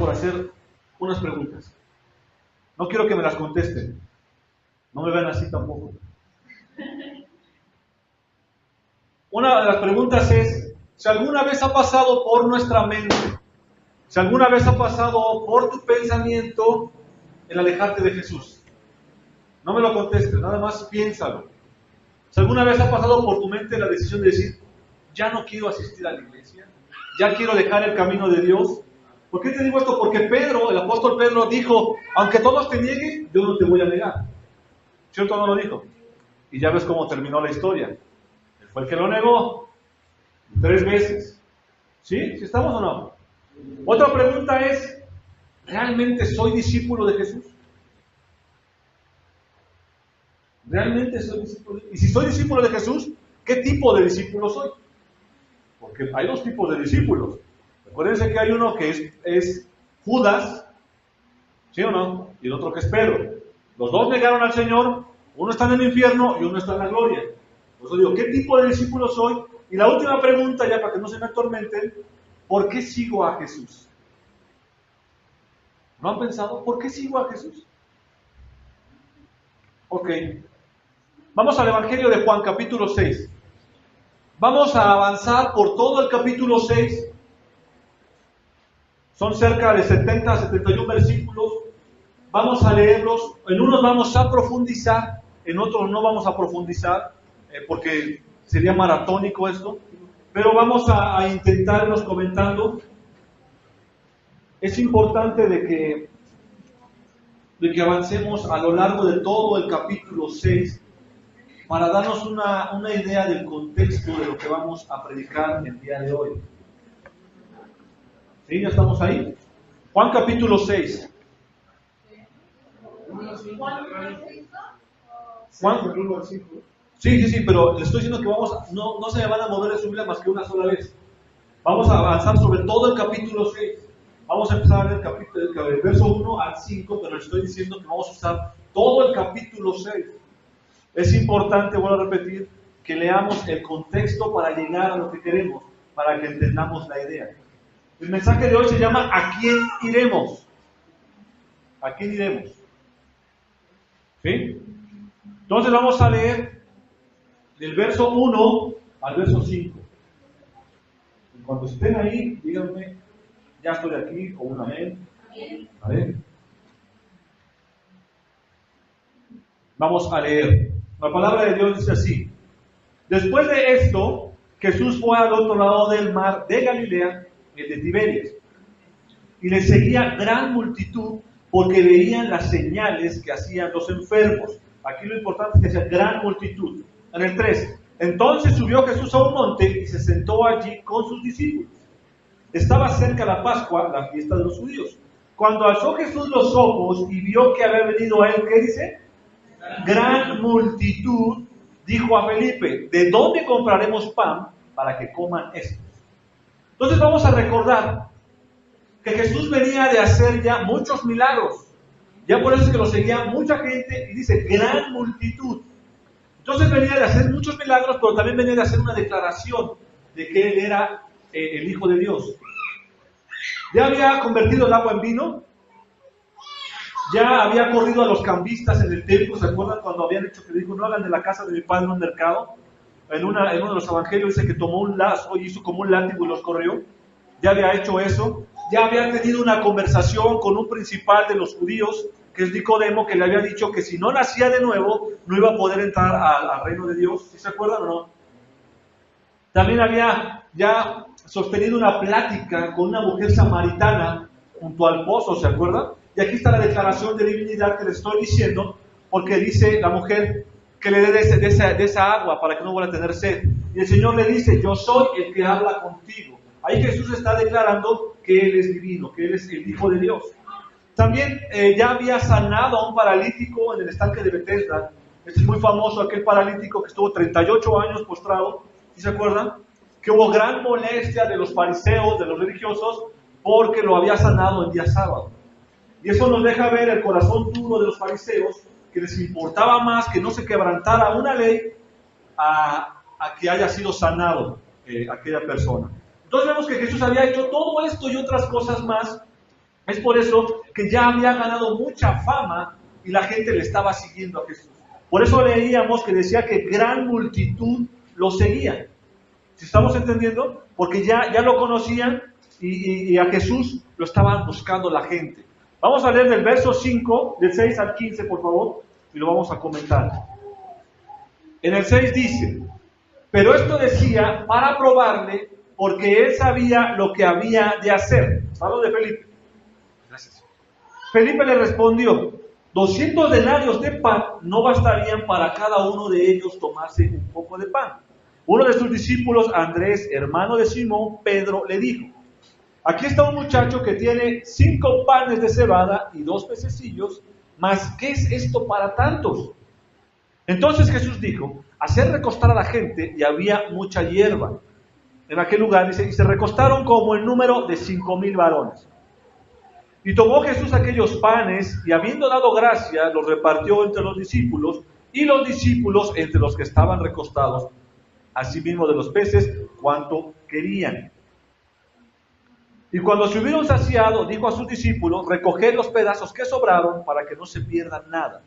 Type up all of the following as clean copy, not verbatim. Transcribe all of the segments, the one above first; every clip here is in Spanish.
por hacer unas preguntas. No quiero que me las contesten. No me vean así tampoco. Una de las preguntas es, si alguna vez ha pasado por nuestra mente, si alguna vez ha pasado por tu pensamiento el alejarte de Jesús. No me lo contestes, nada más piénsalo. Si alguna vez ha pasado por tu mente la decisión de decir, ya no quiero asistir a la iglesia, ya quiero dejar el camino de Dios. ¿Por qué te digo esto? Porque Pedro, el apóstol Pedro dijo, aunque todos te nieguen, yo no te voy a negar. ¿Cierto o no lo dijo? Y ya ves cómo terminó la historia. Él fue el que lo negó 3 veces. ¿Sí? ¿Sí estamos o no? Otra pregunta es, ¿realmente soy discípulo de Jesús? ¿Realmente soy discípulo? Y si soy discípulo de Jesús, ¿qué tipo de discípulo soy? Porque hay 2 tipos de discípulos. Acuérdense que hay uno que es Judas, ¿sí o no? Y el otro que es Pedro. Los 2 negaron al Señor, uno está en el infierno y uno está en la gloria. Por eso digo, ¿qué tipo de discípulo soy? Y la última pregunta, ya para que no se me atormenten, ¿por qué sigo a Jesús? ¿No han pensado? ¿Por qué sigo a Jesús? Ok. Vamos al Evangelio de Juan, capítulo 6. Vamos a avanzar por todo el capítulo 6. Son cerca de 70 a 71 versículos. Vamos a leerlos. En unos vamos a profundizar, en otros no vamos a profundizar, porque sería maratónico esto. Pero vamos a intentarlos comentando. Es importante de que avancemos a lo largo de todo el capítulo 6 para darnos una idea del contexto de lo que vamos a predicar el día de hoy. ¿Sí? ¿Ya estamos ahí? Juan capítulo 6. Juan. Sí, pero les estoy diciendo que no se me van a mover de su Biblia más que una sola vez. Vamos a avanzar sobre todo el capítulo 6. Vamos a empezar el verso 1 al 5, pero les estoy diciendo que vamos a usar todo el capítulo 6. Es importante, vuelvo a repetir, que leamos el contexto para llegar a lo que queremos, para que entendamos la idea. El mensaje de hoy se llama ¿a quién iremos? ¿A quién iremos? ¿Sí? Entonces vamos a leer del verso 1 al verso 5. Cuando estén ahí, díganme, ya estoy aquí, o un amén. ¿Vale? Vamos a leer. La palabra de Dios dice así. Después de esto, Jesús fue al otro lado del mar de Galilea, el de Tiberias, y le seguía gran multitud porque veían las señales que hacían los enfermos. Aquí lo importante es que sea gran multitud. En el 3, entonces subió Jesús a un monte y se sentó allí con sus discípulos. Estaba cerca la Pascua, la fiesta de los judíos. Cuando alzó Jesús los ojos y vio que había venido a él, ¿qué dice? Gran multitud, dijo a Felipe, ¿de dónde compraremos pan para que coman estos? Entonces vamos a recordar que Jesús venía de hacer ya muchos milagros. Ya por eso es que lo seguía mucha gente y dice gran multitud. Entonces venía de hacer muchos milagros, pero también venía de hacer una declaración de que él era el Hijo de Dios. Ya había convertido el agua en vino. Ya había corrido a los cambistas en el templo. ¿Se acuerdan cuando habían hecho que dijo, no hagan de la casa de mi padre un mercado? En uno de los evangelios dice que tomó un lazo y hizo como un látigo y los corrió. Ya había hecho eso. Ya había tenido una conversación con un principal de los judíos, que es Nicodemo, que le había dicho que si no nacía de nuevo, no iba a poder entrar al reino de Dios. ¿Sí se acuerdan o no? También había ya sostenido una plática con una mujer samaritana junto al pozo, ¿se acuerdan? Y aquí está la declaración de divinidad que le estoy diciendo, porque dice la mujer que le dé de esa agua para que no vuelva a tener sed. Y el Señor le dice, yo soy el que habla contigo. Ahí Jesús está declarando que Él es divino, que Él es el Hijo de Dios. También ya había sanado a un paralítico en el estanque de Betesda. Este es muy famoso, aquel paralítico que estuvo 38 años postrado. ¿Sí se acuerdan? Que hubo gran molestia de los fariseos, de los religiosos, porque lo había sanado el día sábado. Y eso nos deja ver el corazón duro de los fariseos, que les importaba más que no se quebrantara una ley a que haya sido sanado aquella persona. Entonces vemos que Jesús había hecho todo esto y otras cosas más, Es por eso que ya había ganado mucha fama y la gente le estaba siguiendo a Jesús. Por eso leíamos que decía que gran multitud lo seguía. ¿Sí estamos entendiendo? Porque ya lo conocían y a Jesús lo estaban buscando la gente. Vamos a leer del verso 5, del 6 al 15, por favor, y lo vamos a comentar. En el 6 dice: pero esto decía para probarle, porque él sabía lo que había de hacer. Hablo de Felipe. Gracias. Felipe le respondió: 200 denarios de pan no bastarían para cada uno de ellos tomarse un poco de pan. Uno de sus discípulos, Andrés, hermano de Simón, Pedro, le dijo: aquí está un muchacho que tiene 5 panes de cebada y 2 pececillos, mas ¿qué es esto para tantos? Entonces Jesús dijo: hacer recostar a la gente, y había mucha hierba. En aquel lugar, dice, y se recostaron como el número de 5,000 varones. Y tomó Jesús aquellos panes, y habiendo dado gracia, los repartió entre los discípulos, y los discípulos entre los que estaban recostados, asimismo de los peces, cuanto querían. Y cuando se hubieron saciado, dijo a sus discípulos: recoged los pedazos que sobraron, para que no se pierdan nada.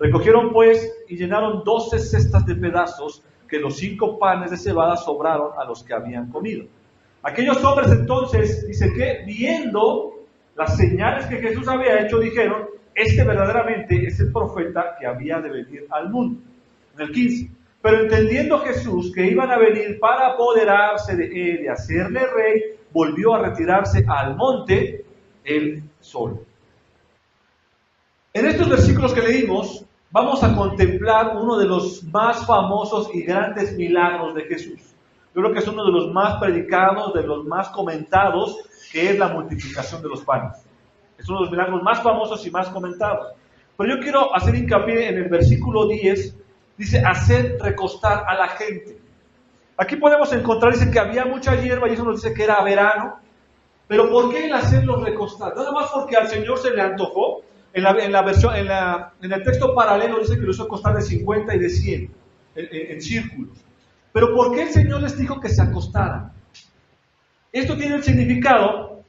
Recogieron pues y llenaron 12 cestas de pedazos, que los 5 panes de cebada sobraron a los que habían comido. Aquellos hombres entonces, dice que viendo las señales que Jesús había hecho, dijeron: este verdaderamente es el profeta que había de venir al mundo. En el 15. Pero entendiendo Jesús que iban a venir para apoderarse de él y hacerle rey, volvió a retirarse al monte él solo. En estos versículos que leímos, vamos a contemplar uno de los más famosos y grandes milagros de Jesús. Yo creo que es uno de los más predicados, de los más comentados, que es la multiplicación de los panes. Es uno de los milagros más famosos y más comentados. Pero yo quiero hacer hincapié en el versículo 10, dice: hacer recostar a la gente. Aquí podemos encontrar, dice que había mucha hierba, y eso nos dice que era verano. Pero ¿por qué el hacerlos recostar? Nada más porque al Señor se le antojó. En el texto paralelo dice que lo hizo costar de 50 y de 100 en círculos. Pero ¿por qué el Señor les dijo que se acostaran? Esto tiene el significado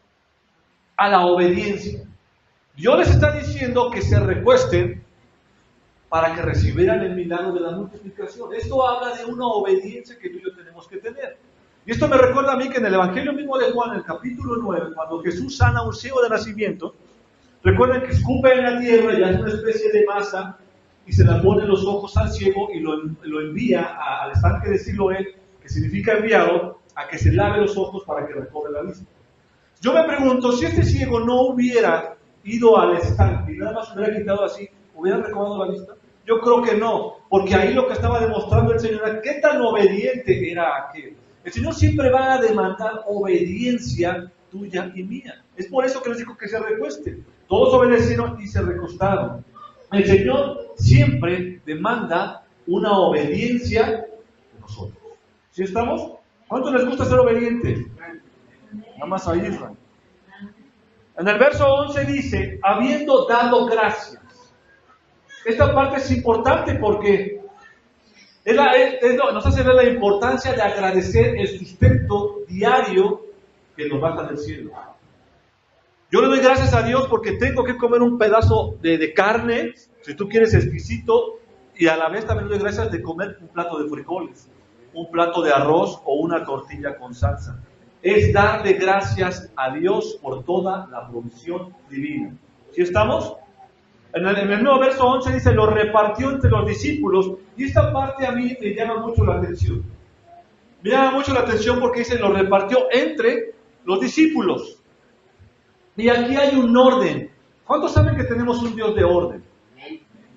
a la obediencia. Dios les está diciendo que se recuesten para que recibieran el milagro de la multiplicación. Esto habla de una obediencia que tú y yo tenemos que tener. Y esto me recuerda a mí que en el Evangelio mismo de Juan, en el capítulo 9, cuando Jesús sana a un ciego de nacimiento, recuerden que escupe en la tierra y hace una especie de masa y se la pone en los ojos al ciego y lo envía al estanque de Siloé, que significa enviado, a que se lave los ojos para que recobre la vista. Yo me pregunto, si este ciego no hubiera ido al estanque y nada más hubiera quitado así, ¿hubiera recobrado la vista? Yo creo que no, porque ahí lo que estaba demostrando el Señor era qué tan obediente era aquel. El Señor siempre va a demandar obediencia tuya y mía. Es por eso que les dijo que se recuesten. Todos obedecieron y se recostaron. El Señor siempre demanda una obediencia de nosotros. ¿Sí estamos? ¿Cuánto les gusta ser obedientes? Nada más a Israel. En el verso 11 dice: habiendo dado gracias. Esta parte es importante porque nos hace ver la importancia de agradecer el sustento diario que nos baja del cielo. Yo le doy gracias a Dios porque tengo que comer un pedazo de carne, si tú quieres exquisito, y a la vez también le doy gracias de comer un plato de frijoles, un plato de arroz o una tortilla con salsa. Es darle gracias a Dios por toda la provisión divina. ¿Sí estamos? En el nuevo verso 11 dice: lo repartió entre los discípulos, y esta parte a mí me llama mucho la atención. Me llama mucho la atención porque dice: lo repartió entre los discípulos. Y aquí hay un orden. ¿Cuántos saben que tenemos un Dios de orden?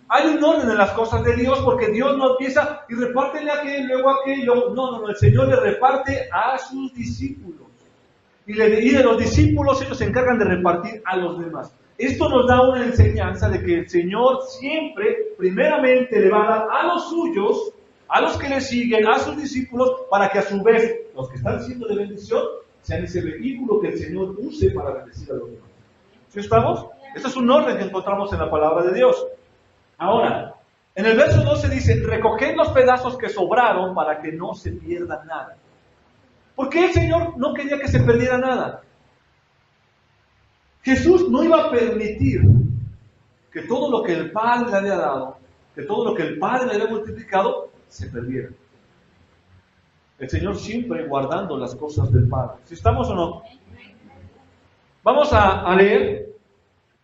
Hay un orden en las cosas de Dios, porque Dios no empieza y repártele a aquel, luego a aquel. No, el Señor le reparte a sus discípulos. Y de los discípulos ellos se encargan de repartir a los demás. Esto nos da una enseñanza de que el Señor siempre, primeramente, le va a dar a los suyos, a los que le siguen, a sus discípulos, para que a su vez los que están siendo de bendición sean ese vehículo que el Señor use para bendecir a los demás. ¿Sí estamos? Este es un orden que encontramos en la palabra de Dios. Ahora, en el verso 12 dice: recoged los pedazos que sobraron para que no se pierda nada. ¿Por qué el Señor no quería que se perdiera nada? Jesús no iba a permitir que todo lo que el Padre le había dado, que todo lo que el Padre le había multiplicado, se perdiera. El Señor siempre guardando las cosas del Padre. ¿Sí estamos o no? Vamos a leer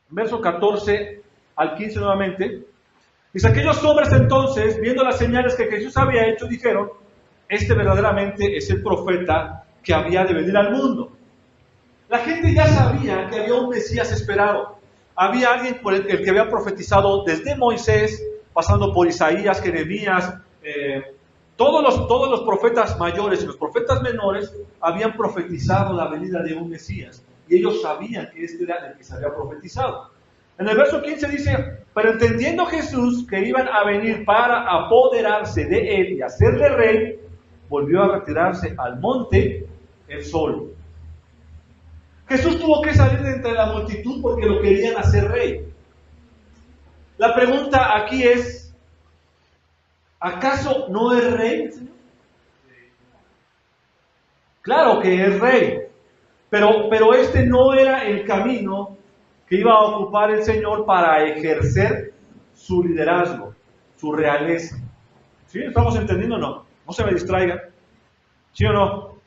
verso 14 al 15 nuevamente. Dice, aquellos hombres entonces, viendo las señales que Jesús había hecho, dijeron, este verdaderamente es el profeta que había de venir al mundo. La gente ya sabía que había un Mesías esperado. Había alguien por el que había profetizado desde Moisés, pasando por Isaías, Jeremías, todos los profetas mayores y los profetas menores habían profetizado la venida de un Mesías. Y ellos sabían que este era el que se había profetizado. En el verso 15 dice, pero entendiendo Jesús que iban a venir para apoderarse de él y hacerle rey, volvió a retirarse al monte él solo. Jesús tuvo que salir de entre la multitud porque lo querían hacer rey. La pregunta aquí es, ¿acaso no es rey el Señor? Claro que es rey, pero este no era el camino que iba a ocupar el Señor para ejercer su liderazgo, su realeza. ¿Sí? ¿Estamos entendiendo o no? No se me distraigan. ¿Sí o no?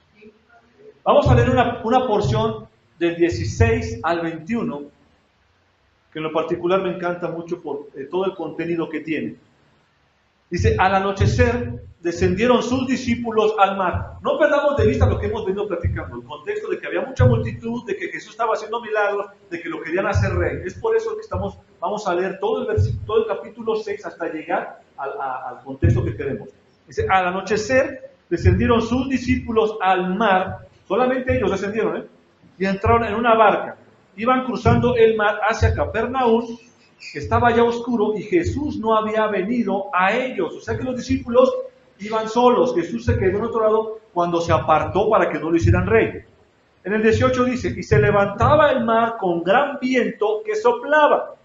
Vamos a leer una porción del 16 al 21, que en lo particular me encanta mucho por todo el contenido que tiene. Dice, al anochecer descendieron sus discípulos al mar. No perdamos de vista lo que hemos venido platicando, el contexto de que había mucha multitud, de que Jesús estaba haciendo milagros, de que lo querían hacer rey. Es por eso que vamos a leer todo el capítulo 6 hasta llegar al contexto que queremos. Dice, al anochecer descendieron sus discípulos al mar, solamente ellos descendieron, y entraron en una barca. Iban cruzando el mar hacia Capernaum, que estaba ya oscuro y Jesús no había venido a ellos. O sea que los discípulos iban solos. Jesús se quedó en otro lado cuando se apartó para que no lo hicieran rey. En el 18 dice, y se levantaba el mar con gran viento que soplaba.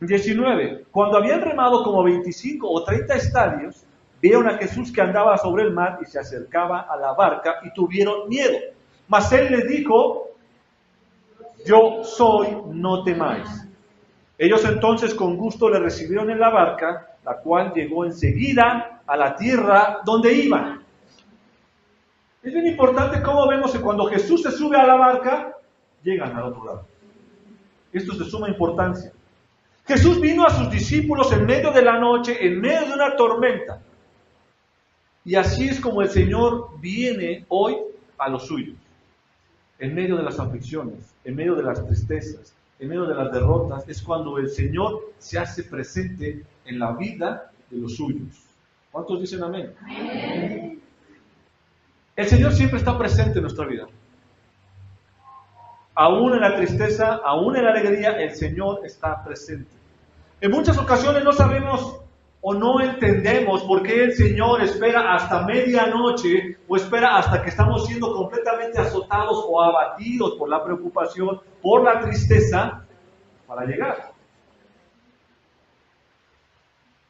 19, cuando habían remado como 25 o 30 estadios, vieron a Jesús que andaba sobre el mar y se acercaba a la barca y tuvieron miedo. Mas él les dijo, yo soy, no temáis. Ellos entonces con gusto le recibieron en la barca, la cual llegó enseguida a la tierra donde iban. Es bien importante cómo vemos que cuando Jesús se sube a la barca, llegan al otro lado. Esto es de suma importancia. Jesús vino a sus discípulos en medio de la noche, en medio de una tormenta. Y así es como el Señor viene hoy a los suyos. En medio de las aflicciones, en medio de las tristezas, en medio de las derrotas, es cuando el Señor se hace presente en la vida de los suyos. ¿Cuántos dicen amén? Amén. El Señor siempre está presente en nuestra vida. Aún en la tristeza, aún en la alegría, el Señor está presente. En muchas ocasiones no sabemos o no entendemos por qué el Señor espera hasta medianoche o espera hasta que estamos siendo completamente azotados o abatidos por la preocupación, por la tristeza, para llegar.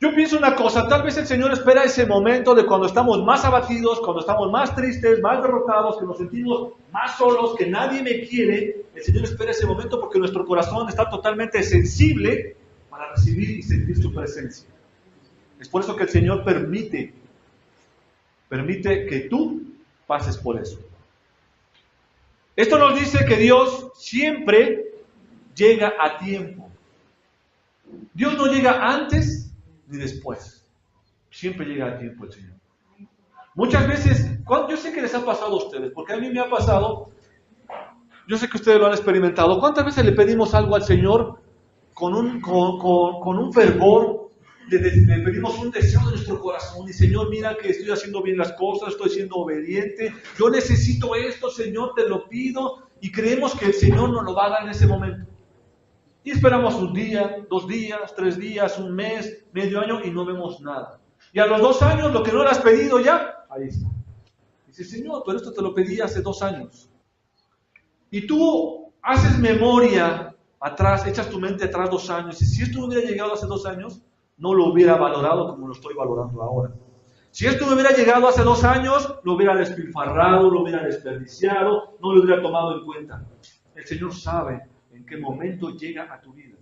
Yo pienso una cosa, tal vez el Señor espera ese momento de cuando estamos más abatidos, cuando estamos más tristes, más derrotados, que nos sentimos más solos, que nadie me quiere. El Señor espera ese momento porque nuestro corazón está totalmente sensible para recibir y sentir su presencia. Es por eso que el Señor permite que tú pases por eso. Esto nos dice que Dios siempre llega a tiempo. Dios no llega antes ni después. Siempre llega a tiempo el Señor. Muchas veces, yo sé que les ha pasado a ustedes, porque a mí me ha pasado, yo sé que ustedes lo han experimentado. ¿Cuántas veces le pedimos algo al Señor con un fervor? Le pedimos un deseo de nuestro corazón y Señor, mira que estoy haciendo bien las cosas, estoy siendo obediente, yo necesito esto, Señor, te lo pido, y creemos que el Señor nos lo va a dar en ese momento. Y esperamos un día, 2 días, 3 días, un mes, medio año y no vemos nada. Y a los 2 años, lo que no le has pedido ya, ahí está. Dice, Señor, pero esto te lo pedí hace 2 años. Y tú haces memoria atrás, echas tu mente atrás 2 años, y si esto hubiera llegado hace 2 años, no lo hubiera valorado como lo estoy valorando ahora. Si esto me hubiera llegado hace 2 años, lo hubiera despilfarrado, lo hubiera desperdiciado, no lo hubiera tomado en cuenta. El Señor sabe en qué momento llega a tu vida.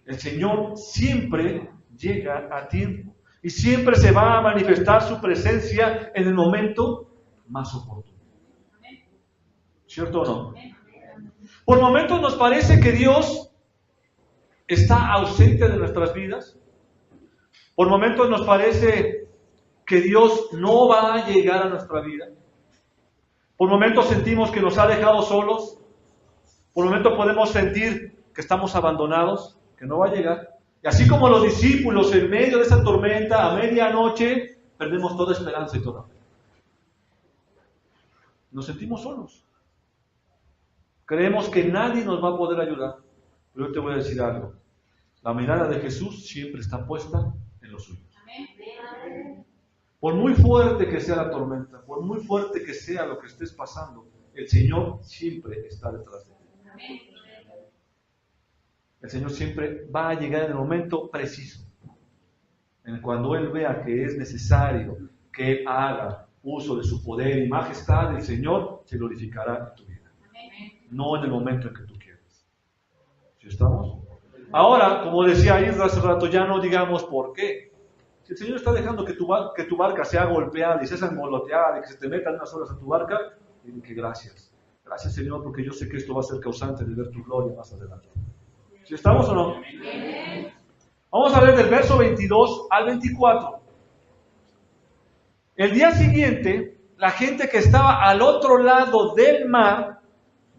El Señor siempre llega a tiempo y siempre se va a manifestar su presencia en el momento más oportuno. ¿Cierto o no? Por momentos nos parece que Dios está ausente de nuestras vidas. Por momentos nos parece que Dios no va a llegar a nuestra vida. Por momentos sentimos que nos ha dejado solos. Por momentos podemos sentir que estamos abandonados, que no va a llegar. Y así como los discípulos en medio de esa tormenta, a medianoche, perdemos toda esperanza y toda fe. Nos sentimos solos. Creemos que nadie nos va a poder ayudar. Pero yo te voy a decir algo. La mirada de Jesús siempre está puesta en los suyos. Por muy fuerte que sea la tormenta, por muy fuerte que sea lo que estés pasando, el Señor siempre está detrás de ti. El Señor siempre va a llegar en el momento preciso. Cuando Él vea que es necesario que Él haga uso de su poder y majestad, el Señor se glorificará en tu vida. No en el momento en que tú quieres. ¿Sí estamos? Ahora, como decía Isra hace rato, ya no digamos por qué. Si el Señor está dejando que tu barca sea golpeada y sea engoloteada y que se te metan unas olas a tu barca, dile que gracias. Gracias, Señor, porque yo sé que esto va a ser causante de ver tu gloria más adelante. ¿Sí estamos o no? Vamos a ver del verso 22 al 24. El día siguiente, la gente que estaba al otro lado del mar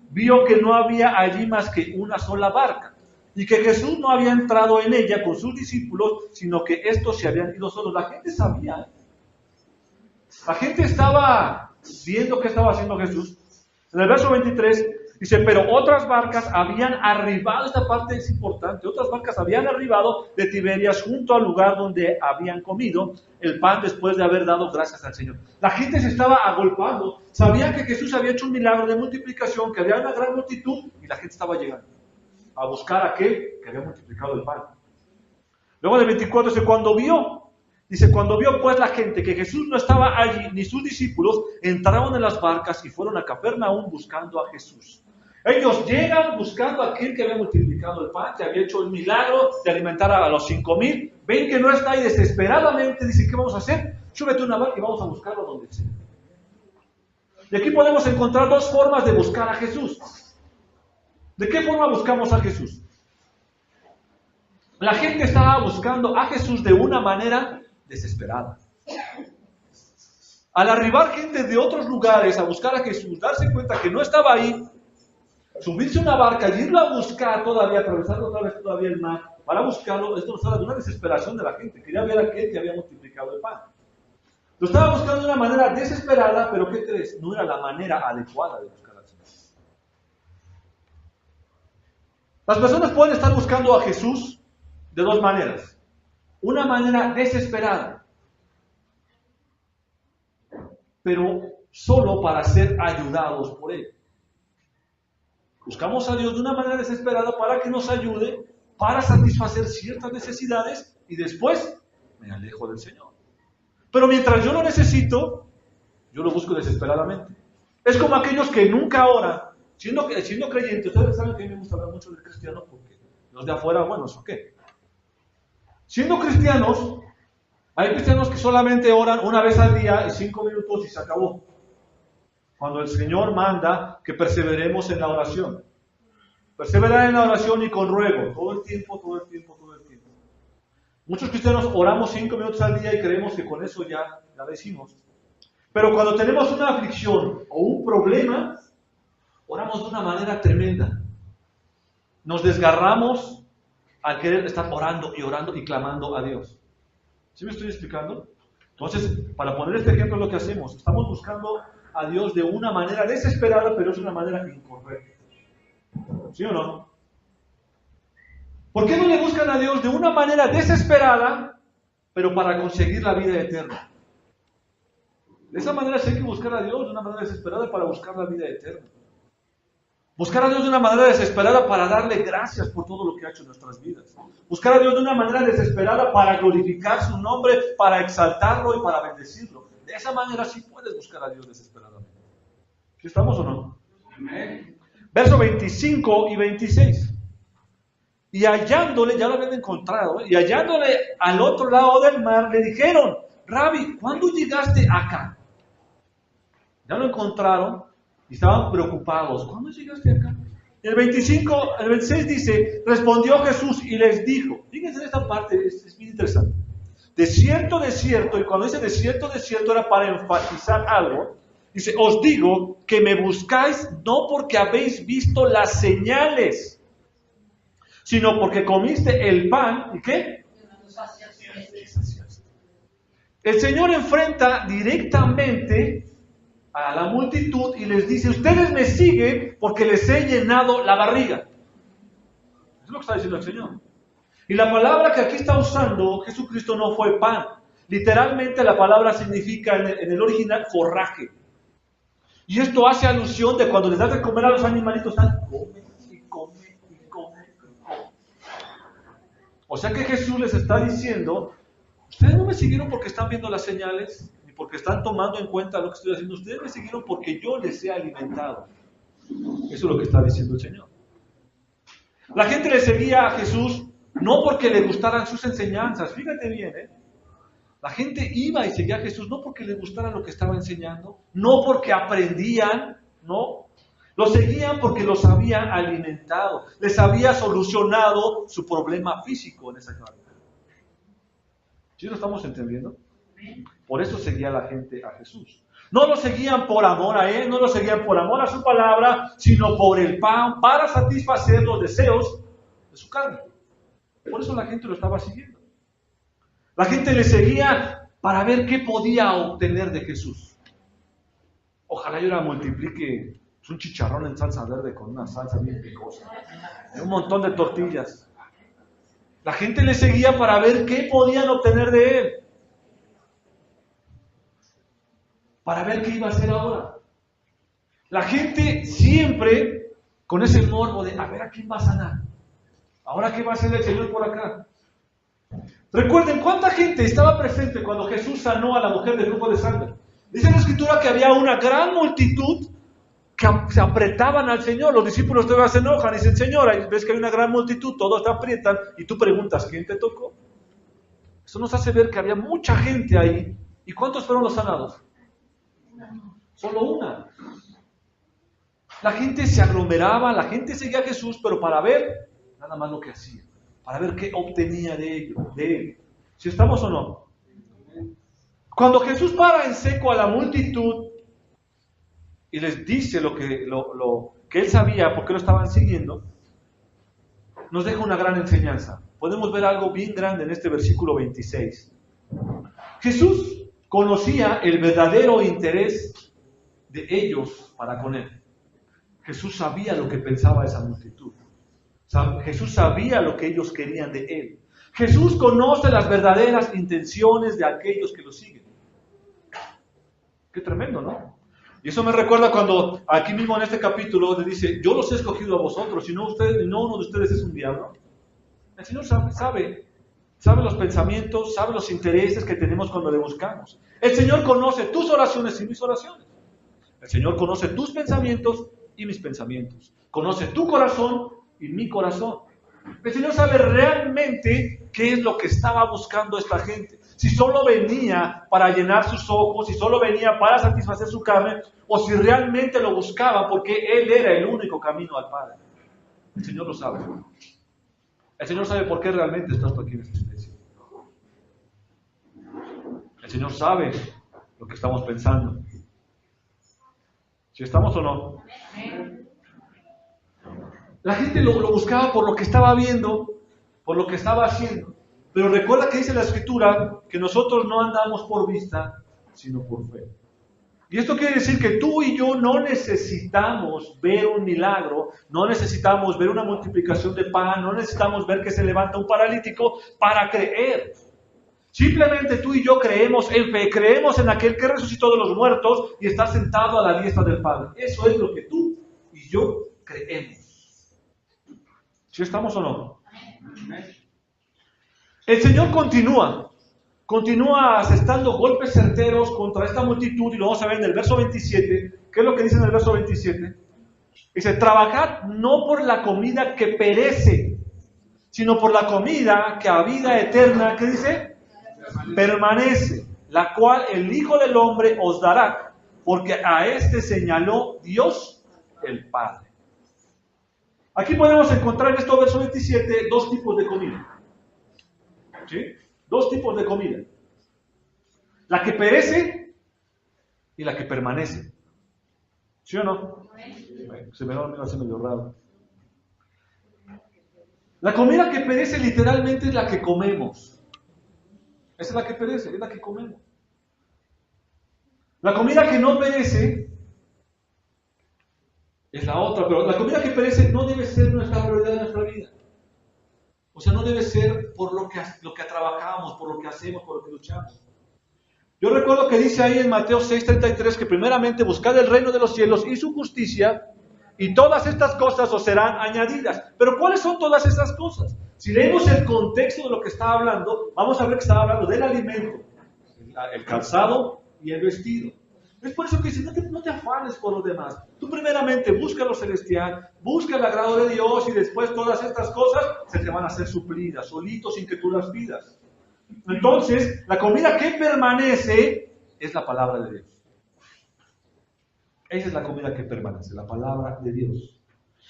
vio que no había allí más que una sola barca y que Jesús no había entrado en ella con sus discípulos, sino que estos se habían ido solos. La gente sabía. La gente estaba viendo qué estaba haciendo Jesús. En el verso 23 dice, pero otras barcas habían arribado, esta parte es importante, otras barcas habían arribado de Tiberias junto al lugar donde habían comido el pan después de haber dado gracias al Señor. La gente se estaba agolpando, sabían que Jesús había hecho un milagro de multiplicación, que había una gran multitud y la gente estaba llegando a buscar a aquel que había multiplicado el pan. Luego del 24 dice, cuando vio pues la gente que Jesús no estaba allí, ni sus discípulos, entraron en las barcas y fueron a Capernaum buscando a Jesús. Ellos llegan buscando a aquel que había multiplicado el pan, que había hecho el milagro de alimentar a los 5,000. Ven que no está ahí desesperadamente, dicen, ¿qué vamos a hacer? Súbete a una barca y vamos a buscarlo donde sea. Y aquí podemos encontrar dos formas de buscar a Jesús. ¿De qué forma buscamos a Jesús? La gente estaba buscando a Jesús de una manera desesperada. Al arribar gente de otros lugares a buscar a Jesús, darse cuenta que no estaba ahí, subirse a una barca y irlo a buscar todavía, atravesando otra vez todavía el mar, para buscarlo, esto nos habla de una desesperación de la gente. Quería ver a aquel que había multiplicado el pan. Lo estaba buscando de una manera desesperada, pero ¿qué crees? No era la manera adecuada de buscar al Señor. Las personas pueden estar buscando a Jesús de dos maneras. Una manera desesperada, pero solo para ser ayudados por Él. Buscamos a Dios de una manera desesperada para que nos ayude, para satisfacer ciertas necesidades y después me alejo del Señor. Pero mientras yo lo necesito, yo lo busco desesperadamente. Es como aquellos que nunca oran, siendo creyentes. Ustedes saben que a mí me gusta hablar mucho del cristiano porque los de afuera, bueno, ¿eso qué? Siendo cristianos, hay cristianos que solamente oran una vez al día y 5 minutos y se acabó. Cuando el Señor manda que perseveremos en la oración. Perseverar en la oración y con ruego, todo el tiempo. Muchos cristianos oramos 5 minutos al día y creemos que con eso ya la decimos. Pero cuando tenemos una aflicción o un problema, oramos de una manera tremenda. Nos desgarramos al querer estar orando y clamando a Dios. ¿Sí me estoy explicando? Entonces, para poner este ejemplo, lo que hacemos, estamos buscando a Dios de una manera desesperada, pero es una manera incorrecta. ¿Sí o no? ¿Por qué no le buscan a Dios de una manera desesperada, pero para conseguir la vida eterna? De esa manera sí hay que buscar a Dios de una manera desesperada para buscar la vida eterna. Buscar a Dios de una manera desesperada para darle gracias por todo lo que ha hecho en nuestras vidas. Buscar a Dios de una manera desesperada para glorificar su nombre, para exaltarlo y para bendecirlo. De esa manera sí puedes buscar a Dios desesperadamente. ¿Sí estamos o no? Amén. Verso 25 y 26. Y hallándole, ya lo habían encontrado, y hallándole al otro lado del mar, le dijeron: Rabbi, ¿cuándo llegaste acá? Ya lo encontraron y estaban preocupados. ¿Cuándo llegaste acá? El 26 dice: respondió Jesús y les dijo. Fíjense en esta parte, es bien interesante. De cierto, y cuando dice de cierto era para enfatizar algo. Dice: os digo que me buscáis no porque habéis visto las señales, sino porque comiste el pan. ¿Y qué? El Señor enfrenta directamente a la multitud y les dice: ustedes me siguen porque les he llenado la barriga. Eso es lo que está diciendo el Señor. Y la palabra que aquí está usando Jesucristo no fue pan. Literalmente la palabra significa en el original forraje. Y esto hace alusión de cuando les das de comer a los animalitos, están come y come y come y come. O sea que Jesús les está diciendo: ustedes no me siguieron porque están viendo las señales, ni porque están tomando en cuenta lo que estoy haciendo. Ustedes me siguieron porque yo les he alimentado. Eso es lo que está diciendo el Señor. La gente le seguía a Jesús no porque le gustaran sus enseñanzas. Fíjate bien, La gente iba y seguía a Jesús no porque le gustara lo que estaba enseñando, no porque aprendían, no. Lo seguían porque los había alimentado, les había solucionado su problema físico en esa clase. ¿Sí lo estamos entendiendo? Por eso seguía la gente a Jesús. No lo seguían por amor a Él, no lo seguían por amor a su palabra, sino por el pan, para satisfacer los deseos de su carne. Por eso la gente lo estaba siguiendo. La gente le seguía para ver qué podía obtener de Jesús. Ojalá yo la multiplique un chicharrón en salsa verde con una salsa bien picosa, un montón de tortillas. La gente le seguía para ver qué podían obtener de Él. Para ver qué iba a hacer ahora. La gente siempre con ese morbo de: a ver a quién va a sanar. Ahora qué va a hacer el Señor por acá. Recuerden cuánta gente estaba presente cuando Jesús sanó a la mujer del flujo de sangre. Dice la Escritura que había una gran multitud que se apretaban al Señor. Los discípulos todavía se enojan y dicen: Señor, ves que hay una gran multitud, todos te aprietan y tú preguntas: ¿quién te tocó? Eso nos hace ver que había mucha gente ahí. ¿Y cuántos fueron los sanados? Solo una. La gente se aglomeraba, la gente seguía a Jesús, pero para ver nada más lo que hacía, para ver qué obtenía de él. ¿Si estamos o no? Cuando Jesús para en seco a la multitud y les dice lo que él sabía, porque lo estaban siguiendo, nos deja una gran enseñanza. Podemos ver algo bien grande en este versículo 26. Jesús conocía el verdadero interés de ellos para con él. Jesús sabía lo que pensaba esa multitud. Jesús sabía lo que ellos querían de él. Jesús conoce las verdaderas intenciones de aquellos que lo siguen. Qué tremendo, ¿no? Y eso me recuerda cuando aquí mismo en este capítulo le dice: yo los he escogido a vosotros, y no uno de ustedes es un diablo. El Señor sabe los pensamientos, sabe los intereses que tenemos cuando le buscamos. El Señor conoce tus oraciones y mis oraciones. El Señor conoce tus pensamientos y mis pensamientos. Conoce tu corazón y mi corazón. El Señor sabe realmente qué es lo que estaba buscando esta gente. Si solo venía para llenar sus ojos, si solo venía para satisfacer su carne, o si realmente lo buscaba porque Él era el único camino al Padre. El Señor lo sabe. El Señor sabe por qué realmente estás tú aquí en esta iglesia. El Señor sabe lo que estamos pensando. ¿Si estamos o no? La gente lo buscaba por lo que estaba viendo, por lo que estaba haciendo. Pero recuerda que dice la Escritura que nosotros no andamos por vista, sino por fe. Y esto quiere decir que tú y yo no necesitamos ver un milagro, no necesitamos ver una multiplicación de pan, no necesitamos ver que se levanta un paralítico para creer. Simplemente tú y yo creemos en fe, creemos en aquel que resucitó de los muertos y está sentado a la diestra del Padre. Eso es lo que tú y yo creemos. ¿Sí estamos o no? El Señor continúa asestando golpes certeros contra esta multitud, y lo vamos a ver en el verso 27. ¿Qué es lo que dice en el verso 27? Dice, trabajad no por la comida que perece, sino por la comida que a vida eterna, ¿qué dice? Permanece, la cual el Hijo del Hombre os dará, porque a este señaló Dios el Padre. Aquí podemos encontrar en estos versos 27 dos tipos de comida. ¿Sí? Dos tipos de comida. La que perece y la que permanece. ¿Sí o no? Se me va a hacer medio raro. La comida que perece literalmente es la que comemos. Esa es la que perece, es la que comemos. La comida que no perece es la otra, pero la comida que perece no debe ser nuestra prioridad en nuestra vida. O sea, no debe ser por lo que trabajamos, por lo que hacemos, por lo que luchamos. Yo recuerdo que dice ahí en Mateo 6:33 que primeramente buscad el reino de los cielos y su justicia, y todas estas cosas os serán añadidas. Pero ¿cuáles son todas esas cosas? Si leemos el contexto de lo que está hablando, vamos a ver que está hablando del alimento, el calzado y el vestido. Es por eso que dice, no te afanes por los demás. Tú primeramente busca lo celestial, busca el agrado de Dios y después todas estas cosas se te van a ser suplidas, solitos sin que tú las pidas. Entonces, la comida que permanece es la palabra de Dios. Esa es la comida que permanece, la palabra de Dios.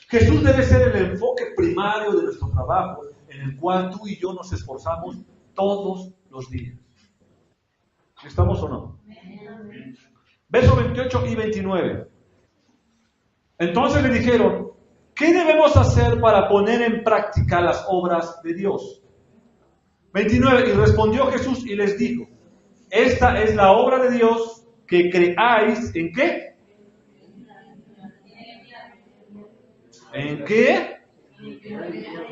Jesús debe ser el enfoque primario de nuestro trabajo, en el cual tú y yo nos esforzamos todos los días. ¿Estamos o no? Versos 28 y 29. Entonces le dijeron, ¿qué debemos hacer para poner en práctica las obras de Dios? 29. Y respondió Jesús y les dijo, esta es la obra de Dios, que creáis, ¿en qué? ¿En qué?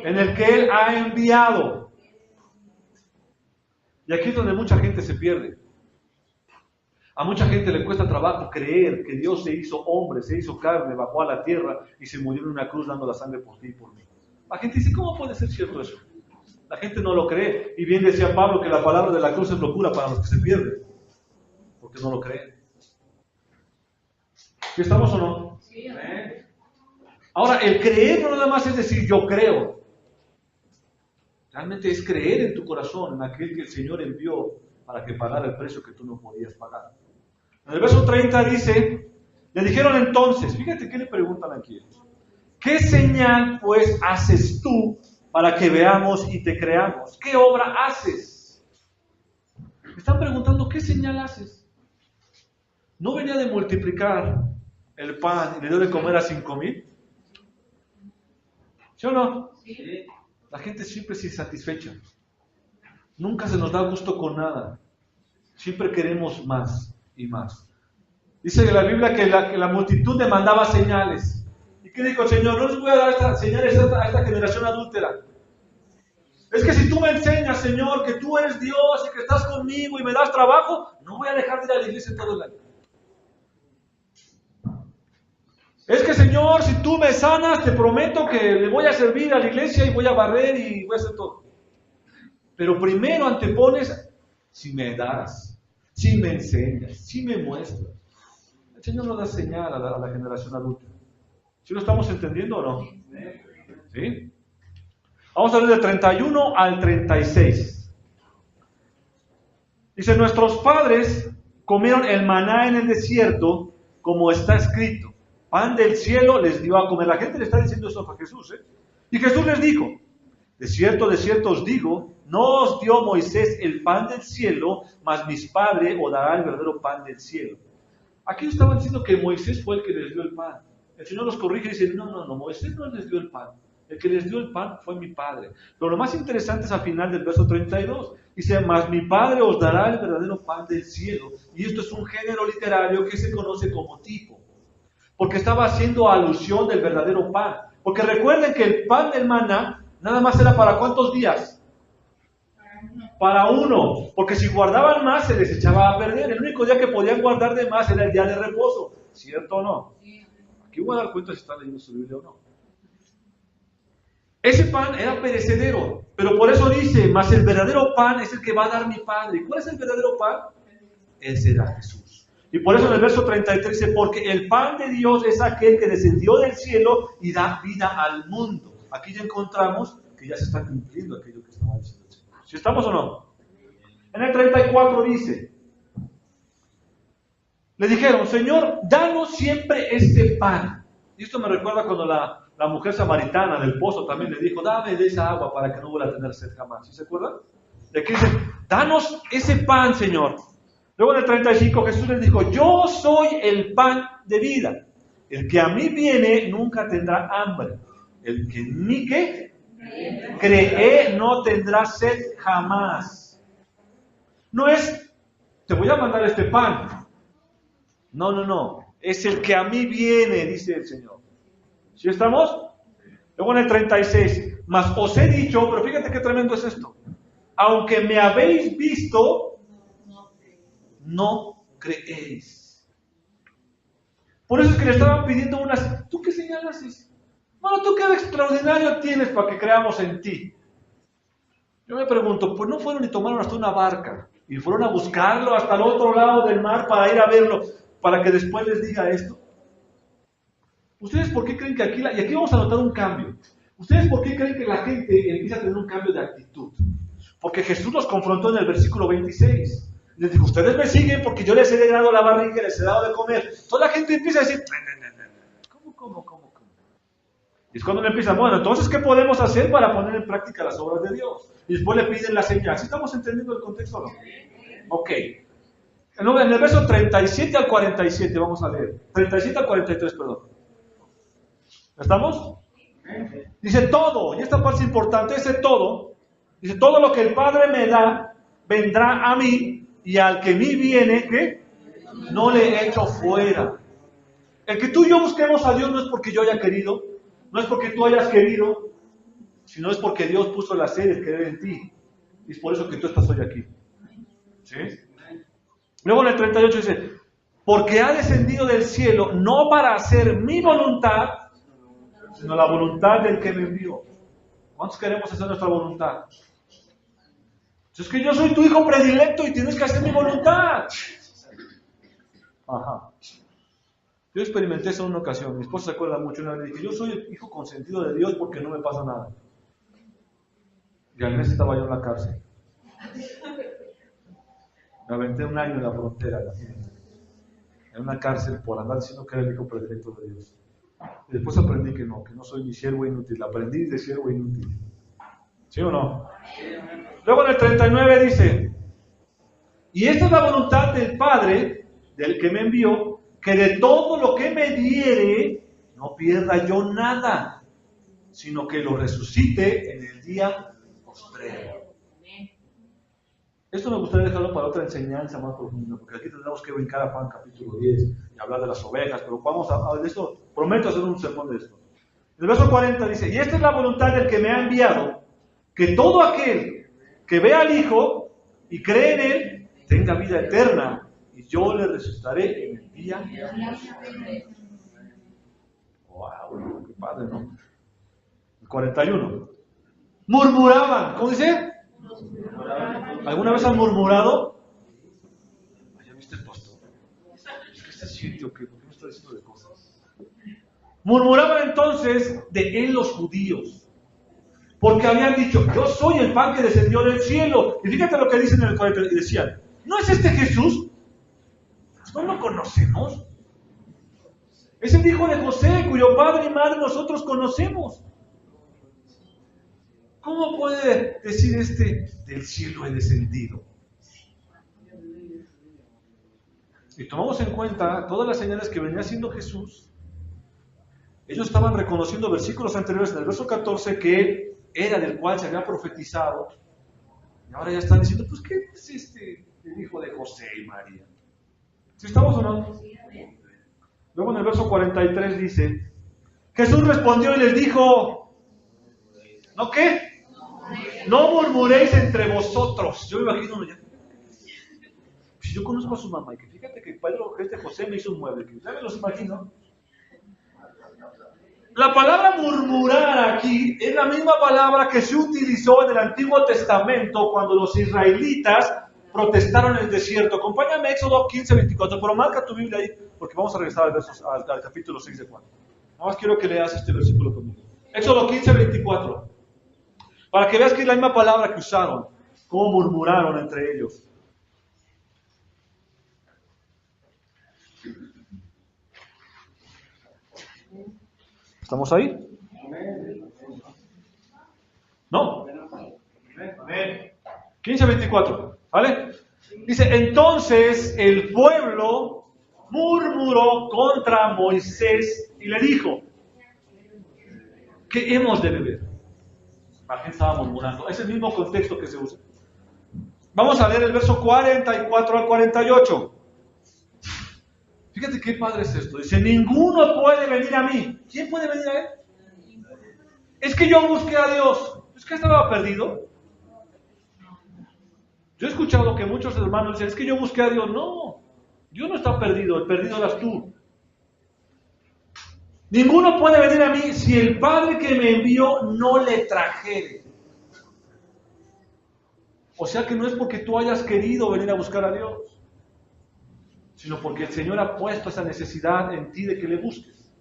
En el que Él ha enviado. Y aquí es donde mucha gente se pierde. A mucha gente le cuesta trabajo creer que Dios se hizo hombre, se hizo carne, bajó a la tierra y se murió en una cruz dando la sangre por ti y por mí. La gente dice, ¿cómo puede ser cierto eso? La gente no lo cree. Y bien decía Pablo que la palabra de la cruz es locura para los que se pierden, porque no lo creen. ¿Sí estamos o no? Sí. Ahora, el creer no nada más es decir yo creo. Realmente es creer en tu corazón, en aquel que el Señor envió para que pagara el precio que tú no podías pagar. En el verso 30 dice, le dijeron entonces, fíjate qué le preguntan aquí. ¿Qué señal pues haces tú para que veamos y te creamos? ¿Qué obra haces? Me están preguntando, ¿qué señal haces? ¿No venía de multiplicar el pan y le dio de comer a 5,000? ¿Sí o no? Sí. La gente siempre es insatisfecha. Nunca se nos da gusto con nada. Siempre queremos más y más. Dice en la Biblia que la multitud demandaba señales. ¿Y qué dijo el Señor? No les voy a dar estas señales a esta generación adúltera. Es que si tú me enseñas, Señor, que tú eres Dios y que estás conmigo y me das trabajo, no voy a dejar de ir a la iglesia todo el año. Es que, Señor, si tú me sanas, te prometo que le voy a servir a la iglesia y voy a barrer y voy a hacer todo. Pero primero antepones, si me das, si me enseñas, si me muestras. El Señor no da señal a la generación adulta. ¿Sí lo estamos entendiendo o no? ¿Sí? Vamos a ver del 31 al 36. Dice, nuestros padres comieron el maná en el desierto, como está escrito. Pan del cielo les dio a comer. La gente le está diciendo eso a Jesús. Y Jesús les dijo, de cierto os digo, no os dio Moisés el pan del cielo, mas mi Padre os dará el verdadero pan del cielo. Aquí estaban diciendo que Moisés fue el que les dio el pan. El Señor los corrige y dice, no, Moisés no les dio el pan. El que les dio el pan fue mi Padre. Pero lo más interesante es al final del verso 32. Dice, mas mi Padre os dará el verdadero pan del cielo. Y esto es un género literario que se conoce como tipo. Porque estaba haciendo alusión del verdadero pan. Porque recuerden que el pan del maná nada más era para ¿cuántos días? Para uno. Porque si guardaban más se les echaba a perder. El único día que podían guardar de más era el día de reposo. ¿Cierto o no? Aquí voy a dar cuenta si están leyendo su Biblia o no. Ese pan era perecedero. Pero por eso dice, mas el verdadero pan es el que va a dar mi Padre. ¿Y cuál es el verdadero pan? Él será Jesús. Y por eso en el verso 33 dice, porque el pan de Dios es aquel que descendió del cielo y da vida al mundo. Aquí ya encontramos que ya se está cumpliendo aquello que estaba diciendo el Señor. ¿Sí estamos o no? En el 34 dice, le dijeron, Señor, danos siempre este pan. Y esto me recuerda cuando la mujer samaritana del pozo también le dijo, dame de esa agua para que no vuelva a tener sed jamás. ¿Sí se acuerdan? Y aquí dice, danos ese pan, Señor. Luego en el 35 Jesús les dijo, yo soy el pan de vida. El que a mí viene nunca tendrá hambre. El que en mí ¿qué? Cree no tendrá sed jamás. No es, te voy a mandar este pan. No. Es el que a mí viene, dice el Señor. ¿Sí estamos? Luego en el 36, mas os he dicho, pero fíjate qué tremendo es esto. Aunque me habéis visto, no creéis. Por eso es que le estaban pidiendo unas, ¿tú qué señal haces? Bueno, ¿tú qué extraordinario tienes para que creamos en ti? Yo me pregunto, pues no fueron y tomaron hasta una barca y fueron a buscarlo hasta el otro lado del mar para ir a verlo, para que después les diga esto. ¿Ustedes por qué creen que aquí, y aquí vamos a notar un cambio, ¿ustedes por qué creen que la gente empieza a tener un cambio de actitud? Porque Jesús los confrontó en el versículo 26. Les dijo, ustedes me siguen porque yo les he llenado la barriga, les he dado de comer. Toda la gente empieza a decir, ¿cómo? Y es cuando le empiezan, bueno, entonces, ¿qué podemos hacer para poner en práctica las obras de Dios? Y después le piden la señal. ¿Sí estamos entendiendo el contexto o no? Ok. En el verso 37 al 47, vamos a leer. 37 al 43, perdón. ¿Estamos? Dice todo, y esta parte es importante, dice todo. Dice, todo lo que el Padre me da, vendrá a mí, y al que a mí viene, ¿qué? No le echo fuera. El que tú y yo busquemos a Dios no es porque yo haya querido, no es porque tú hayas querido, sino es porque Dios puso la sed, el querer en ti. Y es por eso que tú estás hoy aquí. ¿Sí? Luego en el 38 dice, porque ha descendido del cielo, no para hacer mi voluntad, sino la voluntad del que me envió. ¿Cuántos queremos hacer nuestra voluntad? Es que yo soy tu hijo predilecto y tienes que hacer mi voluntad. Ajá. Yo experimenté eso en una ocasión. Mi esposa se acuerda mucho. Una vez le dije, yo soy el hijo consentido de Dios porque no me pasa nada. Y al mes estaba yo en la cárcel. Me aventé un año en la frontera. En una cárcel por andar diciendo que era el hijo predilecto de Dios. Y después aprendí que no soy ni siervo inútil. Aprendí de siervo inútil. ¿Sí o no? Luego en el 39 dice, y esta es la voluntad del Padre, del que me envió, que de todo lo que me diere, no pierda yo nada, sino que lo resucite en el día postrero. Esto me gustaría dejarlo para otra enseñanza más profunda, porque aquí tendremos que brincar a Juan capítulo 10 y hablar de las ovejas, pero vamos a hablar de esto, prometo hacer un sermón de esto. El verso 40 dice, y esta es la voluntad del que me ha enviado, que todo aquel que vea al Hijo y cree en Él, tenga vida eterna, y yo le resucitaré en el día. Wow, qué padre, ¿no? El 41. Murmuraban, ¿cómo dice? ¿Alguna vez han murmurado? ¿Ya viste el pastor? Es que este sitio, ¿por qué me está diciendo de cosas? Murmuraban entonces de él los judíos, porque habían dicho, yo soy el pan que descendió del cielo. Y fíjate lo que dicen en el 40, y decían, ¿no es este Jesús? ¿No lo conocemos? Es el hijo de José, cuyo padre y madre nosotros conocemos. ¿Cómo puede decir del cielo he descendido? Y tomamos en cuenta todas las señales que venía haciendo Jesús. Ellos estaban reconociendo versículos anteriores, en el verso 14, que Él era del cual se había profetizado. Y ahora ya están diciendo, pues, ¿qué es el hijo de José y María? ¿Sí estamos o no? Luego en el verso 43 dice, Jesús respondió y les dijo, ¿no qué? No murmuréis entre vosotros. Yo me imagino ya. Si yo conozco a su mamá y que fíjate que Pedro, José me hizo un mueble, que ya me los imagino. La palabra murmurar aquí es la misma palabra que se utilizó en el Antiguo Testamento cuando los israelitas protestaron en el desierto. Acompáñame a Éxodo 15:24, pero marca tu Biblia ahí, porque vamos a regresar al capítulo 6 de Juan. Nada más quiero que leas este versículo conmigo. Éxodo 15:24. Para que veas que es la misma palabra que usaron, cómo murmuraron entre ellos. ¿Estamos ahí? ¿No? 15:24, ¿vale? Dice, entonces el pueblo murmuró contra Moisés y le dijo, ¿qué hemos de beber? La gente estaba murmurando. Es el mismo contexto que se usa. Vamos a leer el verso 44 al 48. Fíjate qué padre es esto. Dice, ninguno puede venir a mí. ¿Quién puede venir a él? Es que yo busqué a Dios. ¿Es que estaba perdido? Yo he escuchado que muchos hermanos dicen, es que yo busqué a Dios. No, Dios no está perdido, el perdido eras tú. Ninguno puede venir a mí si el Padre que me envió no le trajere. O sea que no es porque tú hayas querido venir a buscar a Dios, sino porque el Señor ha puesto esa necesidad en ti de que le busques.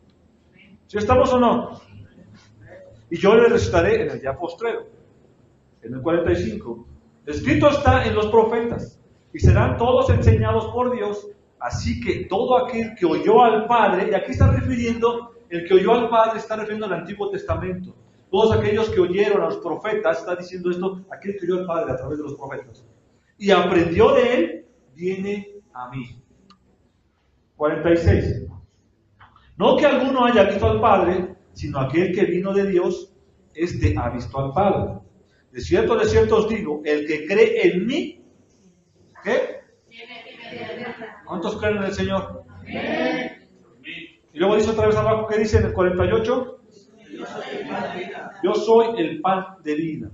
¿Sí estamos o no? Y yo le recitaré en el día postrero, en el 45. Escrito está en los profetas, y serán todos enseñados por Dios, así que todo aquel que oyó al Padre, y aquí está refiriendo, el que oyó al Padre está refiriendo al Antiguo Testamento. Todos aquellos que oyeron a los profetas, está diciendo esto, aquel que oyó al Padre a través de los profetas, y aprendió de él, viene a mí. 46. No que alguno haya visto al Padre, sino aquel que vino de Dios, este ha visto al Padre. De cierto os digo, el que cree en mí, ¿qué? ¿Cuántos creen en el Señor? Y luego dice otra vez abajo, ¿qué dice en el 48? Yo soy el pan de vida.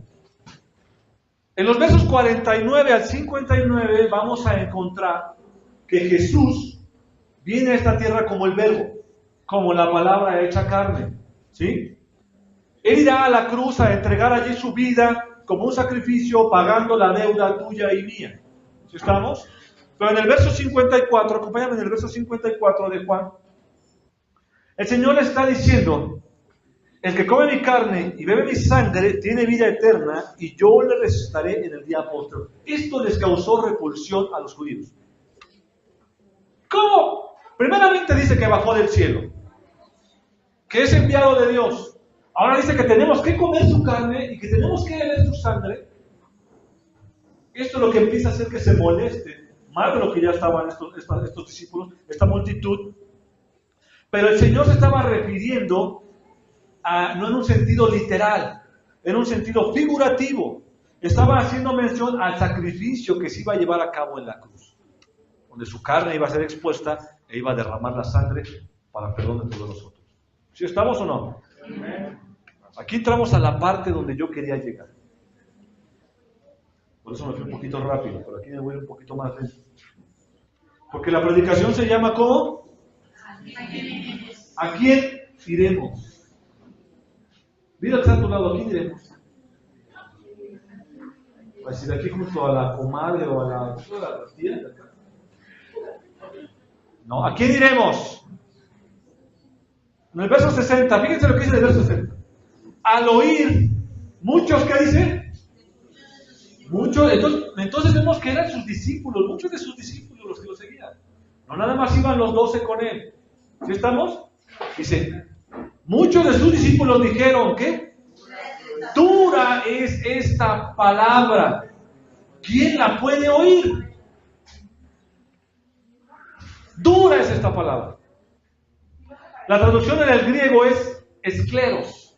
En los versos 49 al 59 vamos a encontrar que Jesús viene a esta tierra como el verbo, como la palabra hecha carne, ¿sí? Él irá a la cruz a entregar allí su vida como un sacrificio, pagando la deuda tuya y mía. ¿Sí estamos? Pero en el verso 54, acompáñame en el verso 54 de Juan, el Señor le está diciendo, el que come mi carne y bebe mi sangre tiene vida eterna y yo le resucitaré en el día posterior. Esto les causó repulsión a los judíos. ¿Cómo? Primeramente dice que bajó del cielo, que es enviado de Dios. Ahora dice que tenemos que comer su carne y que tenemos que beber su sangre. Esto es lo que empieza a hacer que se moleste, más de lo que ya estaban estos discípulos, esta multitud. Pero el Señor se estaba refiriendo no en un sentido literal, en un sentido figurativo. Estaba haciendo mención al sacrificio que se iba a llevar a cabo en la cruz, donde su carne iba a ser expuesta e iba a derramar la sangre para perdón de todos nosotros. ¿Sí estamos o no? Aquí entramos a la parte donde yo quería llegar. Por eso me fui un poquito rápido, pero aquí me voy un poquito más lento. Porque la predicación se llama ¿cómo? ¿A quién iremos? Mira que está a tu lado, ¿a quién iremos? Va a decir aquí justo a la comadre o a la tía de acá. No, ¿a quién iremos? En el verso 60, fíjense lo que dice el verso 60. Al oír, muchos, ¿qué dice? Muchos, entonces vemos que eran sus discípulos, muchos de sus discípulos los que lo seguían. No nada más iban los 12 con él. ¿Sí estamos? Dice, muchos de sus discípulos dijeron, ¿qué? Dura es esta palabra. ¿Quién la puede oír? Dura es esta palabra. La traducción en el griego es escleros.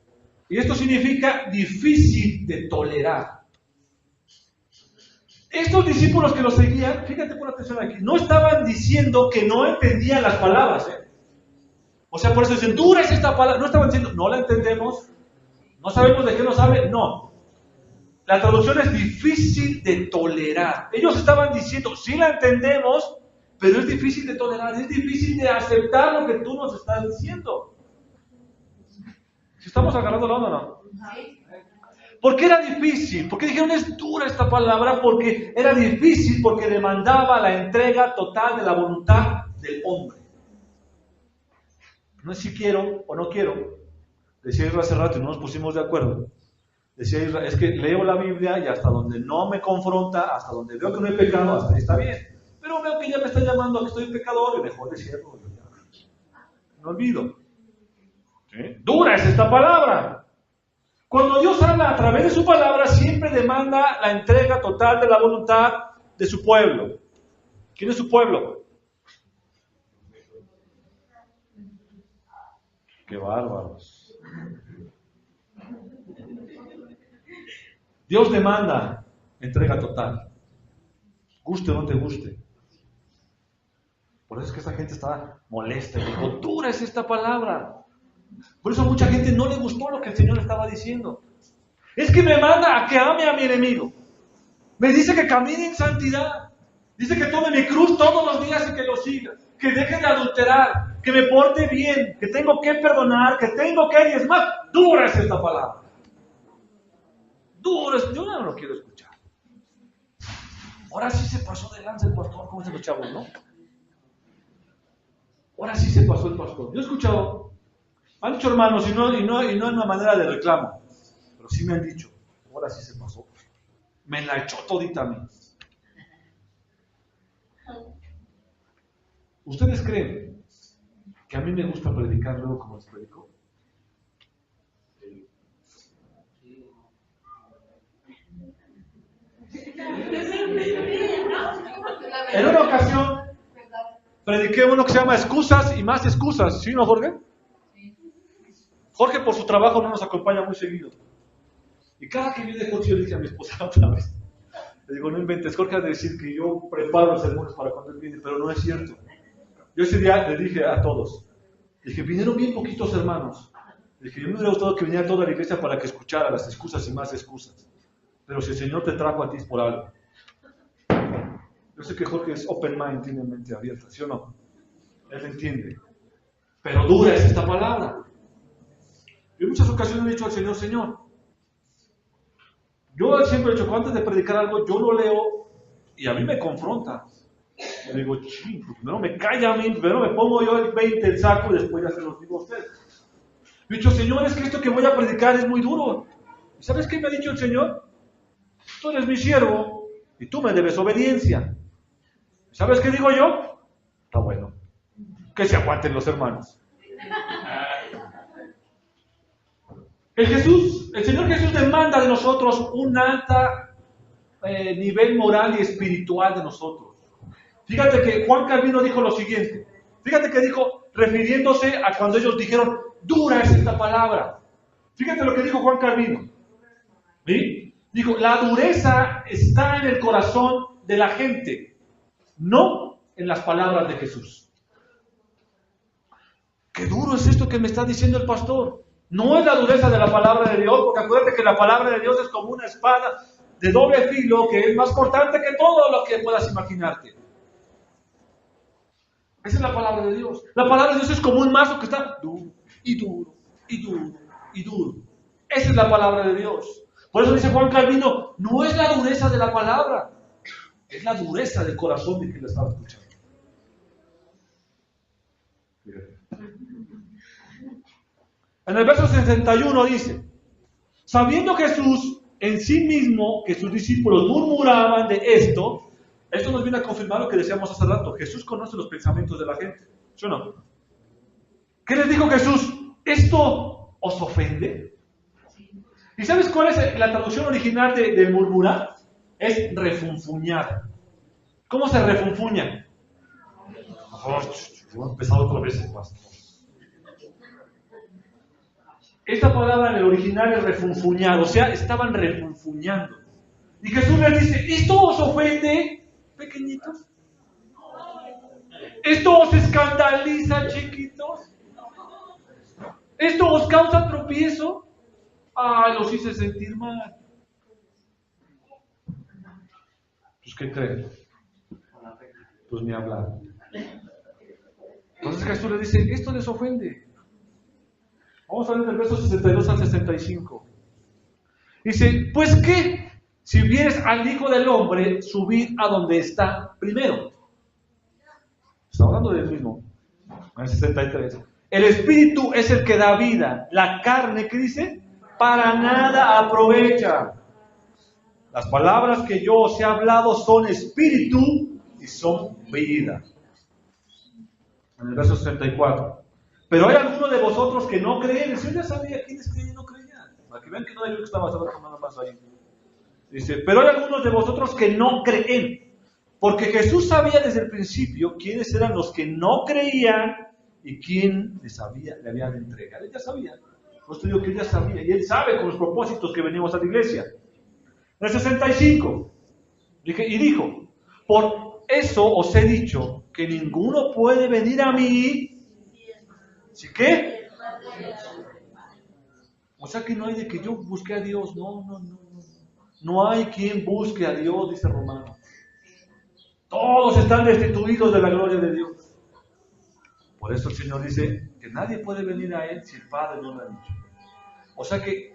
Y esto significa difícil de tolerar. Estos discípulos que lo seguían, fíjate por atención aquí, no estaban diciendo que no entendían las palabras. O sea, por eso dicen, dura es esta palabra. No estaban diciendo, no la entendemos, no sabemos de qué nos habla. No. La traducción es difícil de tolerar. Ellos estaban diciendo, sí la entendemos, pero es difícil de tolerar, es difícil de aceptar lo que tú nos estás diciendo. ¿Si estamos agarrando la onda o no? ¿Por qué era difícil? ¿Por qué dijeron es dura esta palabra? Porque era difícil, porque demandaba la entrega total de la voluntad del hombre. No es si quiero o no quiero. Decía Israel hace rato y no nos pusimos de acuerdo. Decía Israel, es que leo la Biblia y hasta donde no me confronta, hasta donde veo que no he pecado, hasta ahí está bien. Pero veo que ya me está llamando a que estoy pecador y mejor decirlo. No olvido. ¿Sí? Dura es esta palabra. Cuando Dios habla a través de su palabra, siempre demanda la entrega total de la voluntad de su pueblo. ¿Quién es su pueblo? ¡Qué bárbaros! Dios demanda entrega total. Guste o no te guste. Por eso es que esta gente está molesta. Y dijo, dura es esta palabra. Por eso a mucha gente no le gustó lo que el Señor estaba diciendo. Es que me manda a que ame a mi enemigo. Me dice que camine en santidad. Dice que tome mi cruz todos los días y que lo siga. Que deje de adulterar. Que me porte bien. Que tengo que perdonar. Que tengo que... Y es más, dura es esta palabra. Dura es... Yo no lo quiero escuchar. Ahora sí se pasó de lanza el pastor. ¿Cómo se lo chavos, no? Ahora sí se pasó el pastor. Yo he escuchado... Han dicho hermanos, y no en una manera de reclamo, pero sí me han dicho, ahora sí se pasó. Me la echó todita a mí. ¿Ustedes creen que a mí me gusta predicar luego como les predico? En una ocasión, prediqué uno que se llama Excusas y más excusas. ¿Sí, no, Jorge? Jorge por su trabajo no nos acompaña muy seguido. Y cada que viene Jorge yo le dije a mi esposa otra vez. Le digo, no inventes, Jorge ha de decir que yo preparo los sermones para cuando él viene, pero no es cierto. Yo ese día le dije a todos, dije, vinieron bien poquitos hermanos. Le dije, yo me hubiera gustado que viniera toda la iglesia para que escuchara las excusas y más excusas. Pero si el Señor te trajo a ti es por algo. Yo sé que Jorge es open mind, tiene mente abierta, ¿sí o no? Él entiende. Pero dura es esta palabra. Yo en muchas ocasiones le he dicho al Señor, Señor, yo siempre he dicho que antes de predicar algo, yo lo leo y a mí me confronta. Le digo, ching, primero me calla a mí, primero me pongo yo el 20 el saco y después ya se los digo a ustedes. Yo he dicho, Señor, es que esto que voy a predicar es muy duro. ¿Y sabes qué me ha dicho el Señor? Tú eres mi siervo y tú me debes obediencia. ¿Sabes qué digo yo? Está bueno. Que se aguanten los hermanos. El Señor Jesús demanda de nosotros un alto nivel moral y espiritual de nosotros. Fíjate que Juan Calvino dijo lo siguiente. Fíjate que dijo, refiriéndose a cuando ellos dijeron, dura es esta palabra. Fíjate lo que dijo Juan Calvino. ¿Sí? Dijo, la dureza está en el corazón de la gente, no en las palabras de Jesús. Qué duro es esto que me está diciendo el pastor. No es la dureza de la palabra de Dios, porque acuérdate que la palabra de Dios es como una espada de doble filo que es más cortante que todo lo que puedas imaginarte. Esa es la palabra de Dios. La palabra de Dios es como un mazo que está duro y duro y duro y duro. Esa es la palabra de Dios. Por eso dice Juan Calvino, no es la dureza de la palabra, es la dureza del corazón de quien la estaba escuchando. En el verso 61 dice, sabiendo Jesús en sí mismo que sus discípulos murmuraban de esto nos viene a confirmar lo que decíamos hace rato. Jesús conoce los pensamientos de la gente, ¿sí o no? ¿Qué les dijo Jesús? ¿Esto os ofende? ¿Y sabes cuál es la traducción original de murmurar? Es refunfuñar. ¿Cómo se refunfuña? Voy a empezar otra vez, pastor. Esta palabra en el original es refunfuñar, o sea, estaban refunfuñando. Y Jesús les dice, ¿esto os ofende, pequeñitos? ¿Esto os escandaliza, chiquitos? ¿Esto os causa tropiezo? ¡Ay, los hice sentir mal! Pues, ¿qué creen? Pues ni hablar. Entonces Jesús les dice, esto les ofende. Vamos a ver del verso 62 al 65. Dice, pues qué, si vieres al Hijo del Hombre subir a donde está primero. Está hablando del mismo. En el 63. El Espíritu es el que da vida. La carne, ¿qué dice? Para nada aprovecha. Las palabras que yo os he hablado son espíritu y son vida. En el verso 64. Pero hay algunos de vosotros que no creen. El Señor ya sabía quiénes creían y no creían. Para que vean que no hay uno que estaba nada más ahí. Dice, pero hay algunos de vosotros que no creen. Porque Jesús sabía desde el principio quiénes eran los que no creían y quién le había de entregar. Él ya sabía. Por eso digo que él ya sabía. Y él sabe con los propósitos que venimos a la iglesia. En el 65. Y dijo, por eso os he dicho que ninguno puede venir a mí. ¿Sí qué? O sea que no hay de que yo busque a Dios. No. No hay quien busque a Dios, dice Romano. Todos están destituidos de la gloria de Dios. Por eso el Señor dice que nadie puede venir a Él si el Padre no lo ha dicho. O sea que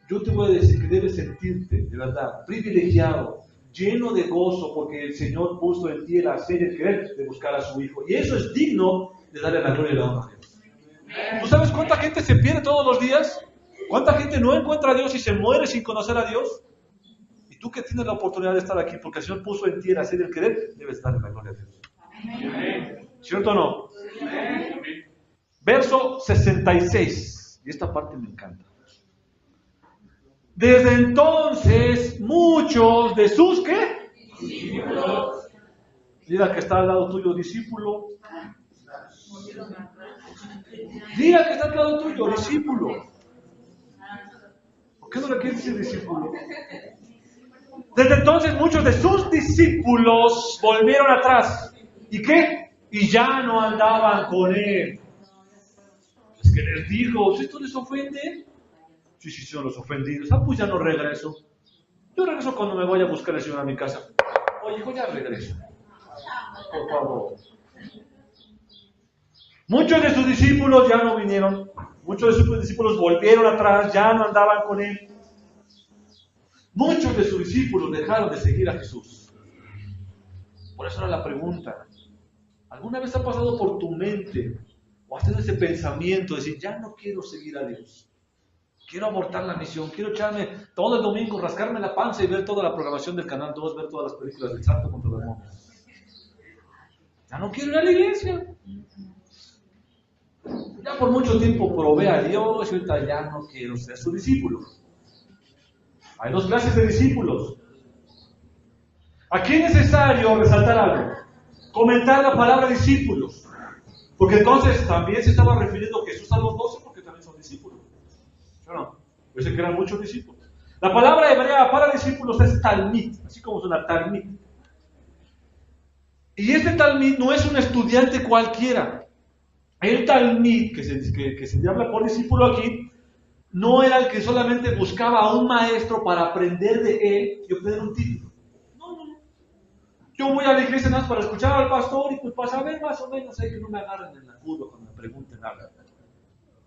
yo te voy a decir que debes sentirte, de verdad, privilegiado, lleno de gozo, porque el Señor puso en ti el hacer y el querer de buscar a su Hijo. Y eso es digno de darle la gloria y la honra a Dios. ¿Tú sabes cuánta gente se pierde todos los días? ¿Cuánta gente no encuentra a Dios y se muere sin conocer a Dios? Y tú que tienes la oportunidad de estar aquí, porque el Señor puso en ti el hacer y el querer, debes darle la gloria a Dios. Amén. ¿Cierto o no? Amén. Verso 66. Y esta parte me encanta. Desde entonces, muchos de sus, ¿qué? Discípulos. Diga que está al lado tuyo, discípulo. Diga que está al lado tuyo, discípulo. ¿Por qué no le quieres decir discípulo? Desde entonces, muchos de sus discípulos volvieron atrás. ¿Y qué? Y ya no andaban con él. Es que les dijo, ¿esto les ofende? Sí, son los ofendidos. Pues ya no regreso. Yo regreso cuando me voy a buscar al Señor a mi casa. Oye, hijo, ya regreso. Por favor. Muchos de sus discípulos ya no vinieron. Muchos de sus discípulos volvieron atrás, ya no andaban con él. Muchos de sus discípulos dejaron de seguir a Jesús. Por eso era la pregunta. ¿Alguna vez ha pasado por tu mente o has tenido ese pensamiento de decir, ya no quiero seguir a Dios? Quiero abortar la misión, quiero echarme todo el domingo, rascarme la panza y ver toda la programación del Canal 2, ver todas las películas del Santo contra los demonios. Ya no quiero ir a la iglesia. Ya por mucho tiempo probé a Dios y ahorita ya no quiero ser su discípulo. Hay dos clases de discípulos. Aquí es necesario resaltar algo. Comentar la palabra discípulos. Porque entonces también se estaba refiriendo Jesús a los 12 porque también son discípulos. No, parece que eran muchos discípulos. La palabra hebrea para discípulos es talmid, así como suena talmid. Y este talmid no es un estudiante cualquiera. El talmid, que se habla por discípulo aquí, no era el que solamente buscaba a un maestro para aprender de él y obtener un título. No. Yo voy a la iglesia nada más para escuchar al pastor y pues para saber más o menos que no me agarren en la curva cuando me pregunten algo.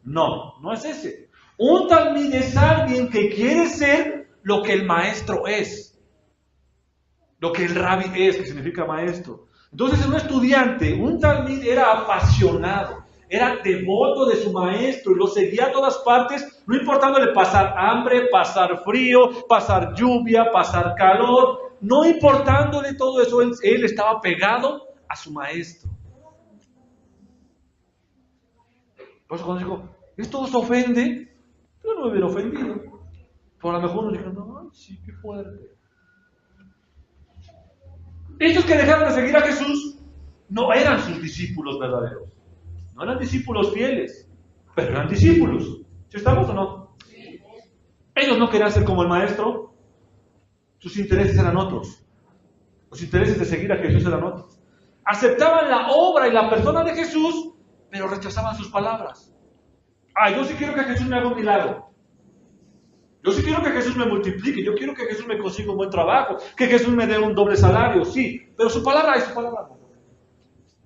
No es ese. Un talmid es alguien que quiere ser lo que el maestro es. Lo que el rabí es, que significa maestro. Entonces, un estudiante, un talmid era apasionado, era devoto de su maestro y lo seguía a todas partes, no importándole pasar hambre, pasar frío, pasar lluvia, pasar calor, no importándole todo eso, él estaba pegado a su maestro. Por eso cuando digo, ¿esto os ofende? Yo no me hubiera ofendido. Pero a lo mejor nos dijeron, no, sí, qué fuerte. Ellos que dejaron de seguir a Jesús no eran sus discípulos verdaderos. No eran discípulos fieles, pero eran discípulos. ¿Sí estamos o no? Ellos no querían ser como el maestro. Sus intereses eran otros. Los intereses de seguir a Jesús eran otros. Aceptaban la obra y la persona de Jesús, pero rechazaban sus palabras. Yo sí quiero que Jesús me haga un milagro. Yo sí quiero que Jesús me multiplique. Yo quiero que Jesús me consiga un buen trabajo. Que Jesús me dé un doble salario, sí. Pero su palabra no.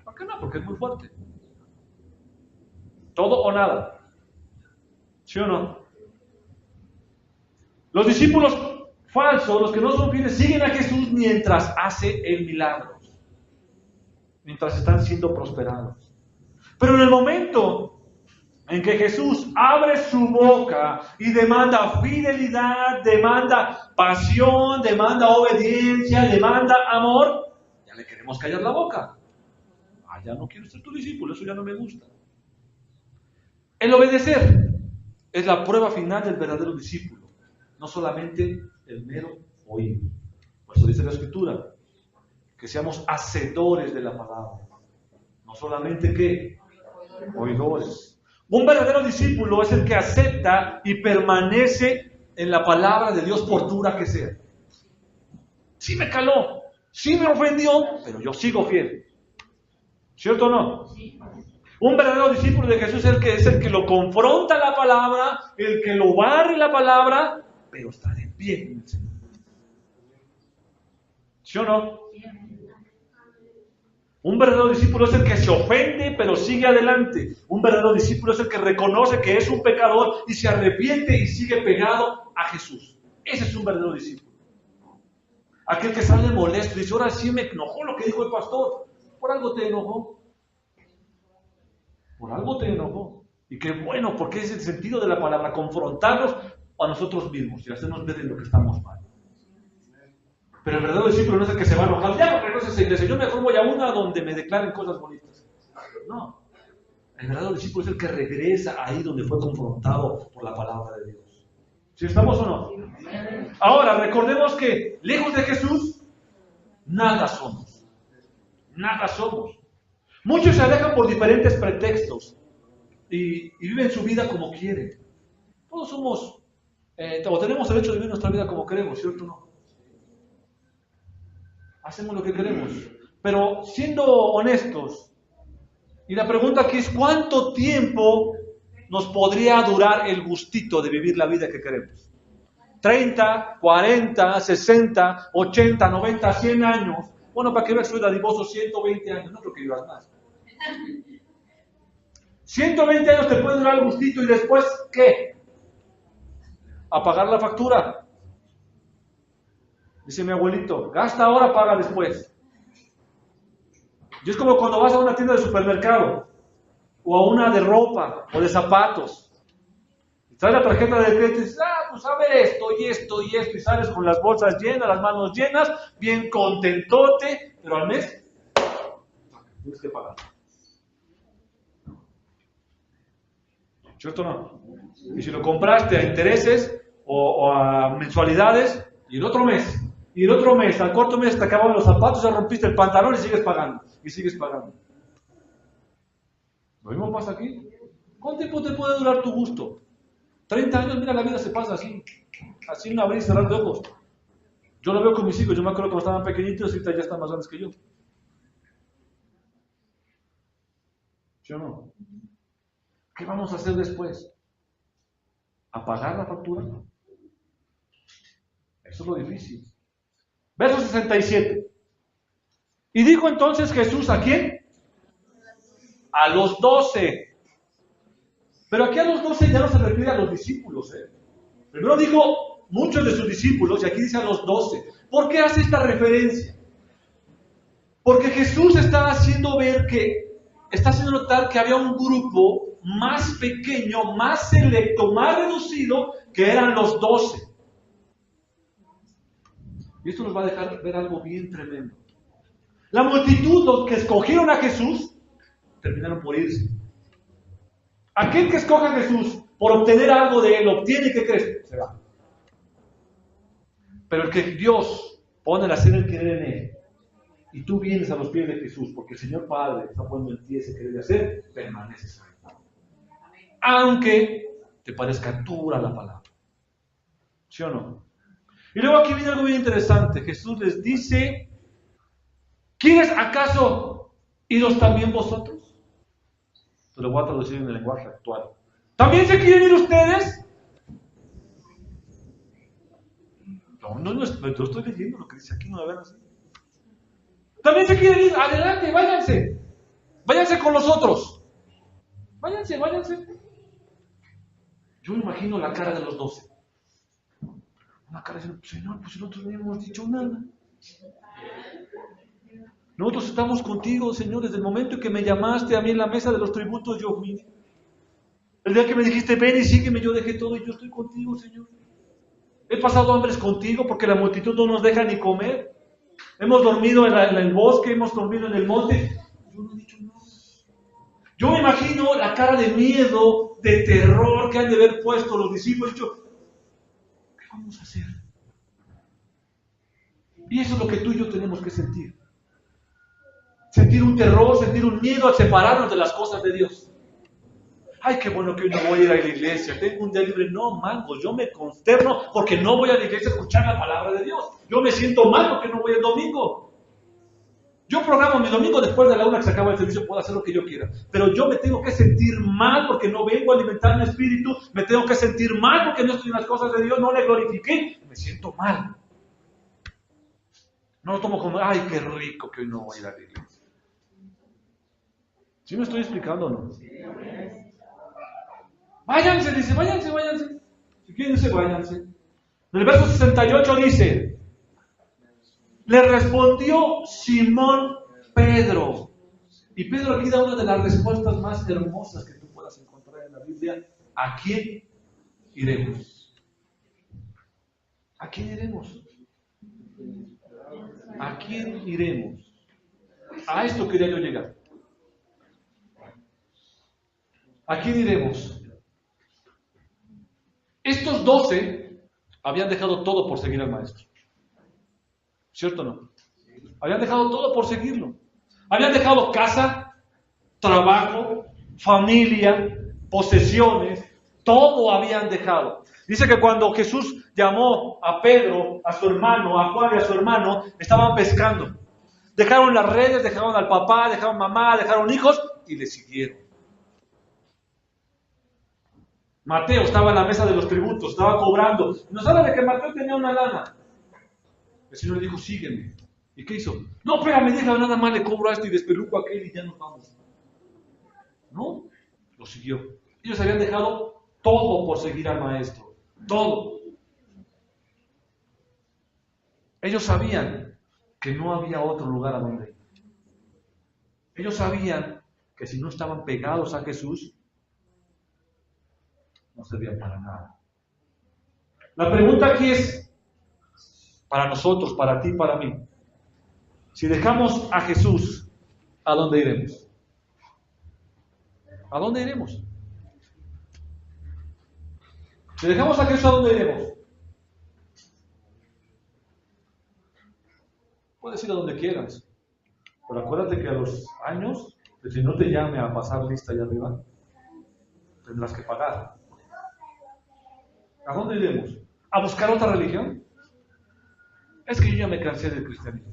¿Por qué no? Porque es muy fuerte. Todo o nada. ¿Sí o no? Los discípulos falsos, los que no son fieles, siguen a Jesús mientras hace el milagro, mientras están siendo prosperados. Pero en el momento en que Jesús abre su boca y demanda fidelidad, demanda pasión, demanda obediencia, demanda amor, ya le queremos callar la boca. Ya no quiero ser tu discípulo, eso ya no me gusta. El obedecer es la prueba final del verdadero discípulo, no solamente el mero oír. Por eso dice la Escritura, que seamos hacedores de la palabra, no solamente ¿qué? Oidores. Un verdadero discípulo es el que acepta y permanece en la palabra de Dios por dura que sea. Sí me caló, sí me ofendió, pero yo sigo fiel. ¿Cierto o no? Un verdadero discípulo de Jesús es el que lo confronta la palabra, el que lo barre la palabra, pero está de pie en el Señor. ¿Sí o no? Un verdadero discípulo es el que se ofende, pero sigue adelante. Un verdadero discípulo es el que reconoce que es un pecador y se arrepiente y sigue pegado a Jesús. Ese es un verdadero discípulo. Aquel que sale molesto y dice, ahora sí me enojó lo que dijo el pastor. Por algo te enojó. Por algo te enojó. Y qué bueno, porque es el sentido de la palabra, confrontarnos a nosotros mismos y hacernos ver en lo que estamos mal. Pero el verdadero discípulo no es el que se va a enojar. Ya, porque no se iglesia. Yo mejor voy a una donde me declaren cosas bonitas. No. El verdadero discípulo es el que regresa ahí donde fue confrontado por la palabra de Dios. ¿Sí estamos o no? Ahora, recordemos que lejos de Jesús, nada somos. Nada somos. Muchos se alejan por diferentes pretextos y viven su vida como quieren. Todos somos, o tenemos derecho de vivir nuestra vida como queremos, ¿cierto o no? Hacemos lo que queremos. Pero siendo honestos, y la pregunta aquí es, ¿cuánto tiempo nos podría durar el gustito de vivir la vida que queremos? 30, 40, 60, 80, 90, 100 años. Bueno, para que veas, soy dadivoso, 120 años, no creo que vivas más. 120 años te puede durar el gustito y después, ¿qué? A pagar la factura. Dice mi abuelito, gasta ahora, paga después. Y es como cuando vas a una tienda de supermercado, o a una de ropa, o de zapatos. Y traes la tarjeta de crédito y dices, pues a ver esto, y esto, y esto, y sales con las bolsas llenas, las manos llenas, bien contentote, pero al mes tienes que pagar. ¿Cierto o no? Y si lo compraste a intereses o a mensualidades, y el otro mes, al cuarto mes te acaban los zapatos, ya rompiste el pantalón y sigues pagando, y sigues pagando. ¿Lo mismo pasa aquí? ¿Cuánto tiempo te puede durar tu gusto? 30 años, mira, la vida se pasa así en abrir y cerrar de ojos. Yo lo veo con mis hijos, yo me acuerdo cuando estaban pequeñitos y ahorita ya están más grandes que yo. ¿Sí o no? ¿Qué vamos a hacer después? ¿Apagar la factura? Eso es lo difícil. Verso 67. Y dijo entonces Jesús, ¿a quién? A los 12. Pero aquí a los 12 ya no se refiere a los discípulos. Primero dijo muchos de sus discípulos y aquí dice a los 12. ¿Por qué hace esta referencia? Porque Jesús está haciendo notar que había un grupo más pequeño, más selecto, más reducido, que eran los 12. Y esto nos va a dejar ver algo bien tremendo. La multitud, los que escogieron a Jesús, terminaron por irse. Aquel que escoge a Jesús por obtener algo de él, obtiene, ¿qué crees? Se va. Pero el que Dios pone el hacer el querer en él, y tú vienes a los pies de Jesús, porque el Señor Padre está poniendo en ti ese querer de hacer, permaneces ahí. Aunque te parezca dura la palabra. ¿Sí o no? Y luego aquí viene algo bien interesante. Jesús les dice, ¿quieres acaso iros también vosotros? Te lo voy a traducir en el lenguaje actual. ¿También se quieren ir ustedes? No, yo estoy leyendo lo que dice aquí, no me ven así. ¿También se quieren ir? Adelante, váyanse. Váyanse con los otros. Váyanse. Yo me imagino la cara de los 12. la cara diciendo, Señor, pues nosotros no hemos dicho nada. Nosotros estamos contigo, Señor, desde el momento en que me llamaste a mí en la mesa de los tributos, yo vine. El día que me dijiste, ven y sígueme, yo dejé todo y yo estoy contigo, Señor. He pasado hambres contigo porque la multitud no nos deja ni comer. Hemos dormido en el bosque, hemos dormido en el monte. Yo no he dicho nada. Yo me imagino la cara de miedo, de terror que han de haber puesto los discípulos. Dicho, ¿qué vamos a hacer? Y eso es lo que tú y yo tenemos que sentir. Sentir un terror, sentir un miedo a separarnos de las cosas de Dios. Ay, qué bueno que hoy no voy a ir a la iglesia, tengo un día libre. No, mangos, yo me consterno porque no voy a la iglesia a escuchar la palabra de Dios. Yo me siento mal porque no voy el domingo. Yo programo mi domingo después de la 1 que se acaba el servicio, puedo hacer lo que yo quiera. Pero yo me tengo que sentir mal porque no vengo a alimentar mi espíritu, me tengo que sentir mal porque no estoy en las cosas de Dios, no le glorifiqué, me siento mal. No lo tomo como, ay, qué rico que hoy no voy a ir a la iglesia. ¿Sí me estoy explicando o no? Váyanse, dice, váyanse. Si quieren, dice, váyanse. En el verso 68 dice, le respondió Simón Pedro. Y Pedro aquí da una de las respuestas más hermosas que tú puedas encontrar en la Biblia. ¿A quién iremos? ¿A quién iremos? ¿A quién iremos? A esto quería yo llegar. ¿A quién iremos? Estos 12 habían dejado todo por seguir al maestro. ¿Cierto o no? Habían dejado todo por seguirlo. Habían dejado casa, trabajo, familia, posesiones, todo habían dejado. Dice que cuando Jesús llamó a Pedro, a su hermano, a Juan y a su hermano, estaban pescando. Dejaron las redes, dejaron al papá, dejaron mamá, dejaron hijos y le siguieron. Mateo estaba en la mesa de los tributos, estaba cobrando. Nos habla de que Mateo tenía una lana. El Señor le dijo, sígueme. ¿Y qué hizo? No, espérame, deja, nada más le cobro a esto y despeluco a aquel y ya nos vamos. No, lo siguió. Ellos habían dejado todo por seguir al maestro. Todo. Ellos sabían que no había otro lugar a donde ir. Ellos sabían que si no estaban pegados a Jesús, no servían para nada. La pregunta aquí es, para nosotros, para ti, para mí, si dejamos a Jesús, ¿a dónde iremos? ¿A dónde iremos? Si dejamos a Jesús, ¿a dónde iremos? Puedes ir a donde quieras, pero acuérdate que a los años, el Señor te llame a pasar lista allá arriba, tendrás que pagar. ¿A dónde iremos? ¿A buscar otra religión? Es que yo ya me cansé del cristianismo.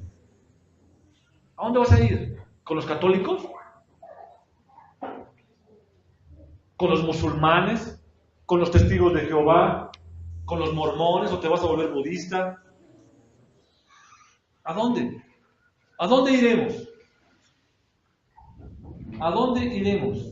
¿A dónde vas a ir? ¿Con los católicos? ¿Con los musulmanes? ¿Con los testigos de Jehová? ¿Con los mormones? ¿O te vas a volver budista? ¿A dónde? ¿A dónde iremos? ¿A dónde iremos?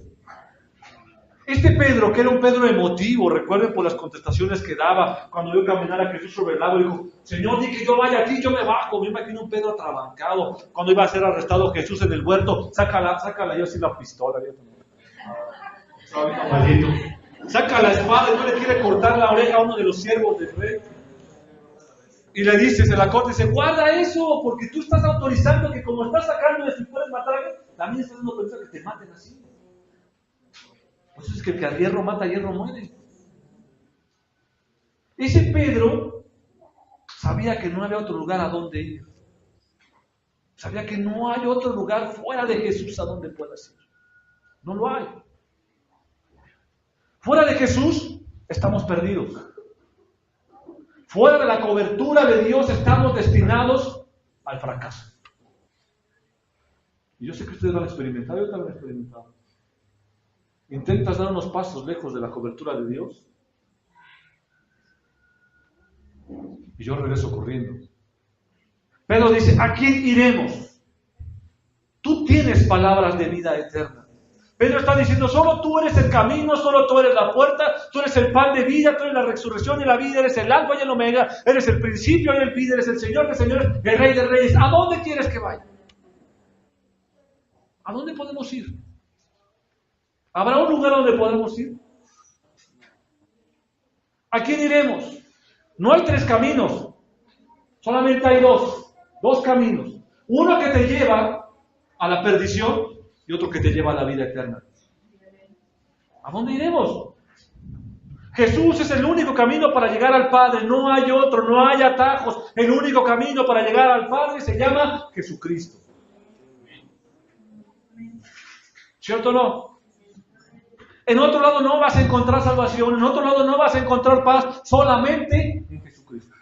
Este Pedro, que era un Pedro emotivo, recuerden por las contestaciones que daba cuando vio caminar a Jesús sobre el lago, dijo, Señor, di que yo vaya aquí, yo me bajo. Me imagino un Pedro atrabancado, cuando iba a ser arrestado Jesús en el huerto, sácala, yo así la pistola. Maldito. Saca la espada y no le quiere cortar la oreja a uno de los siervos del rey. Y le dice, se la corta y dice, guarda eso, porque tú estás autorizando que como estás sacando de si puedes matar a alguien, también estás dando pensar que te maten así. Por eso es que el que a hierro mata, a hierro muere. Ese Pedro sabía que no había otro lugar a donde ir. Sabía que no hay otro lugar fuera de Jesús a donde puedas ir. No lo hay. Fuera de Jesús estamos perdidos. Fuera de la cobertura de Dios estamos destinados al fracaso. Y yo sé que ustedes lo han experimentado, yo también lo he experimentado. Intentas dar unos pasos lejos de la cobertura de Dios y yo regreso corriendo. Pedro dice, ¿a quién iremos? Tú tienes palabras de vida eterna. Pedro está diciendo, solo tú eres el camino, solo tú eres la puerta, tú eres el pan de vida, tú eres la resurrección y la vida, eres el alfa y el omega, eres el principio y el fin, eres el Señor de señores, el Rey de reyes. ¿A dónde quieres que vaya? ¿A dónde podemos ir? ¿Habrá un lugar donde podemos ir? ¿A quién iremos? No hay 3 caminos, solamente hay 2 caminos. Uno que te lleva a la perdición y otro que te lleva a la vida eterna. ¿A dónde iremos? Jesús es el único camino para llegar al Padre, no hay otro, no hay atajos. El único camino para llegar al Padre se llama Jesucristo. ¿Cierto o no? En otro lado no vas a encontrar salvación, en otro lado no vas a encontrar paz, solamente en Jesucristo.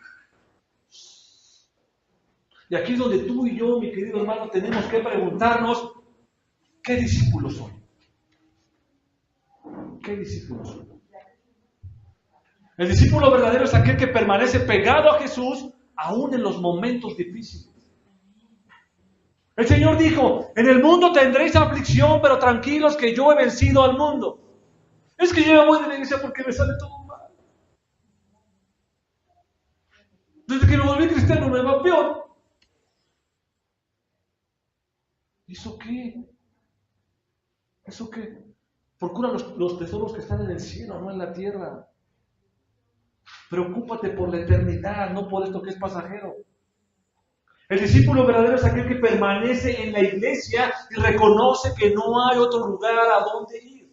Y aquí es donde tú y yo, mi querido hermano, tenemos que preguntarnos, ¿qué discípulo soy? ¿Qué discípulo soy? El discípulo verdadero es aquel que permanece pegado a Jesús aún en los momentos difíciles. El Señor dijo, en el mundo tendréis aflicción, pero tranquilos que yo he vencido al mundo. Es que yo me voy de la iglesia porque me sale todo mal. Desde que me volví cristiano me va peor. ¿Eso qué? ¿Eso qué? Procura los tesoros que están en el cielo, no en la tierra. Preocúpate por la eternidad, no por esto que es pasajero. El discípulo verdadero es aquel que permanece en la iglesia y reconoce que no hay otro lugar a donde ir.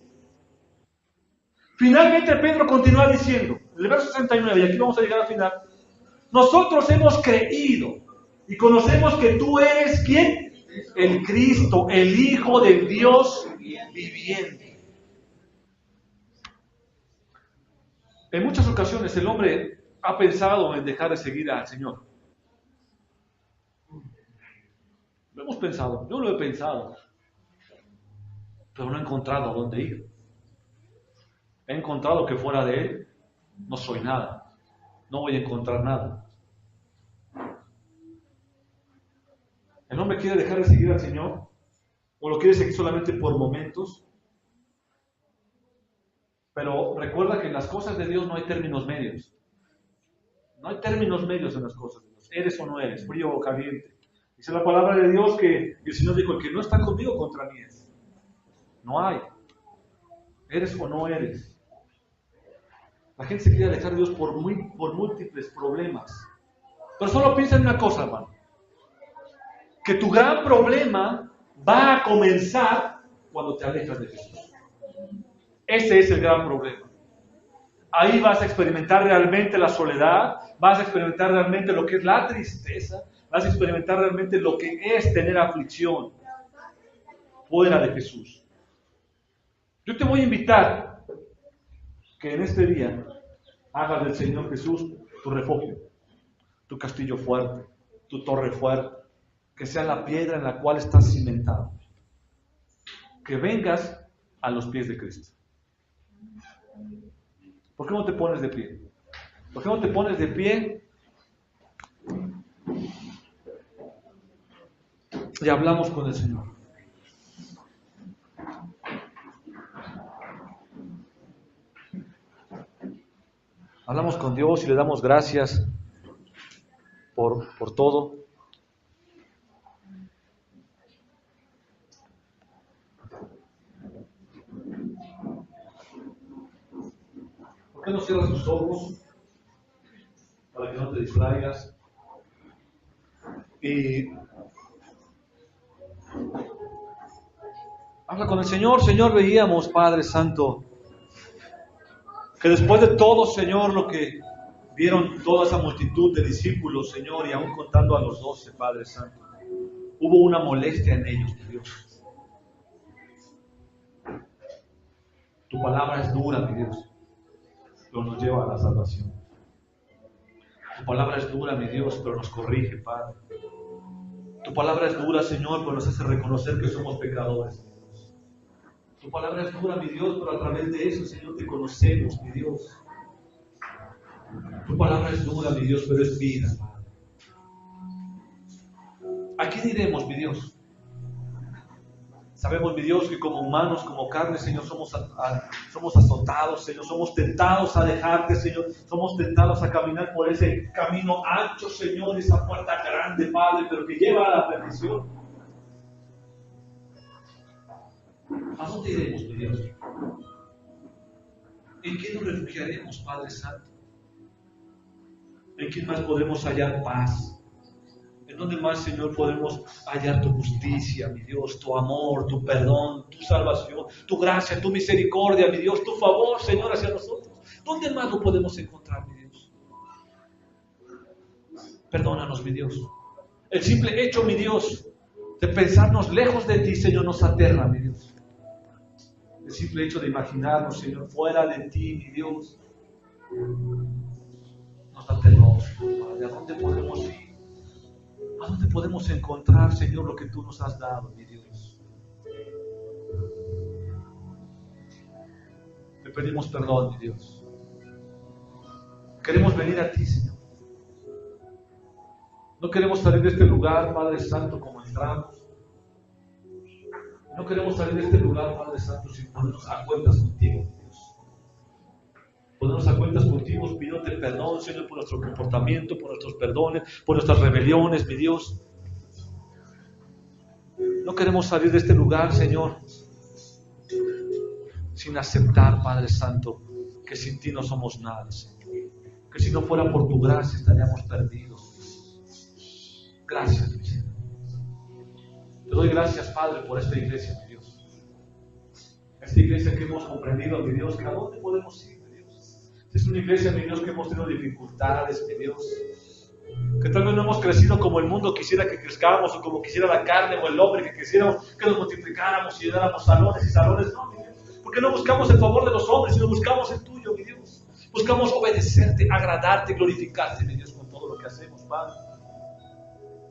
Finalmente Pedro continúa diciendo, en el verso 69, y aquí vamos a llegar al final, nosotros hemos creído y conocemos que tú eres, ¿quién? El Cristo, el Hijo del Dios viviente. En muchas ocasiones el hombre ha pensado en dejar de seguir al Señor. Lo hemos pensado, yo lo he pensado, pero no he encontrado a dónde ir. He encontrado que fuera de Él no soy nada, no voy a encontrar nada. ¿El hombre quiere dejar de seguir al Señor? ¿O lo quiere seguir solamente por momentos? Pero recuerda que en las cosas de Dios no hay términos medios. No hay términos medios en las cosas de Dios. Eres o no eres, frío o caliente. Dice la palabra de Dios que el Señor dijo, el que no está conmigo contra mí es. No hay. Eres o no eres. La gente se quiere alejar de Dios por múltiples problemas. Pero solo piensa en una cosa, hermano. Que tu gran problema va a comenzar cuando te alejas de Jesús. Ese es el gran problema. Ahí vas a experimentar realmente la soledad, vas a experimentar realmente lo que es la tristeza, vas a experimentar realmente lo que es tener aflicción fuera de Jesús. Yo te voy a invitar que en este día hagas del Señor Jesús tu refugio, tu castillo fuerte, tu torre fuerte, que sea la piedra en la cual estás cimentado. Que vengas a los pies de Cristo. ¿Por qué no te pones de pie? ¿Por qué no te pones de pie? Y hablamos con el Señor. Hablamos con Dios y le damos gracias por todo. ¿Por qué no cierras tus ojos para que no te distraigas? Y habla con el Señor. Señor, veíamos, Padre Santo, que después de todo, Señor, lo que vieron toda esa multitud de discípulos, Señor, y aún contando a los 12, Padre Santo, hubo una molestia en ellos, mi Dios. Tu palabra es dura, mi Dios, pero nos lleva a la salvación. Tu palabra es dura, mi Dios, pero nos corrige, Padre. Tu palabra es dura, Señor, pero nos hace reconocer que somos pecadores. Tu palabra es dura, mi Dios, pero a través de eso, Señor, te conocemos, mi Dios. Tu palabra es dura, mi Dios, pero es vida. ¿A quién iremos, mi Dios? Sabemos, mi Dios, que como humanos, como carne, Señor, somos azotados, Señor, somos tentados a dejarte, Señor, somos tentados a caminar por ese camino ancho, Señor, esa puerta grande, Padre, pero que lleva a la perdición. ¿A dónde iremos, mi Dios? ¿En qué nos refugiaremos, Padre Santo? ¿En quién más podremos hallar paz? ¿En dónde más, Señor, podemos hallar tu justicia, mi Dios, tu amor, tu perdón, tu salvación, tu gracia, tu misericordia, mi Dios, tu favor, Señor, hacia nosotros? ¿Dónde más lo podemos encontrar, mi Dios? Perdónanos, mi Dios. El simple hecho, mi Dios, de pensarnos lejos de ti, Señor, nos aterra, mi Dios. El simple hecho de imaginarnos, Señor, fuera de ti, mi Dios, nos da terror, Padre. ¿A dónde podemos ir? ¿A dónde podemos encontrar, Señor, lo que tú nos has dado, mi Dios? Te pedimos perdón, mi Dios. Queremos venir a ti, Señor. No queremos salir de este lugar, Padre Santo, como entramos. No queremos salir de este lugar, Padre Santo, sin ponernos a cuentas contigo, mi Dios. Ponernos a cuentas contigo, pidiéndote perdón, Señor, por nuestro comportamiento, por nuestros perdones, por nuestras rebeliones, mi Dios. No queremos salir de este lugar, Señor, sin aceptar, Padre Santo, que sin ti no somos nada, Señor. Que si no fuera por tu gracia estaríamos perdidos. Gracias, mi Señor. Te doy gracias, Padre, por esta iglesia, mi Dios. Esta iglesia que hemos comprendido, mi Dios, que a dónde podemos ir. Es una iglesia, mi Dios, que hemos tenido dificultades, mi Dios. Que tal vez no hemos crecido como el mundo quisiera que crezcamos, o como quisiera la carne o el hombre, que quisiéramos que nos multiplicáramos y llenáramos salones y salones. No, mi Dios. Porque no buscamos el favor de los hombres, sino buscamos el tuyo, mi Dios. Buscamos obedecerte, agradarte, glorificarte, mi Dios, con todo lo que hacemos, Padre.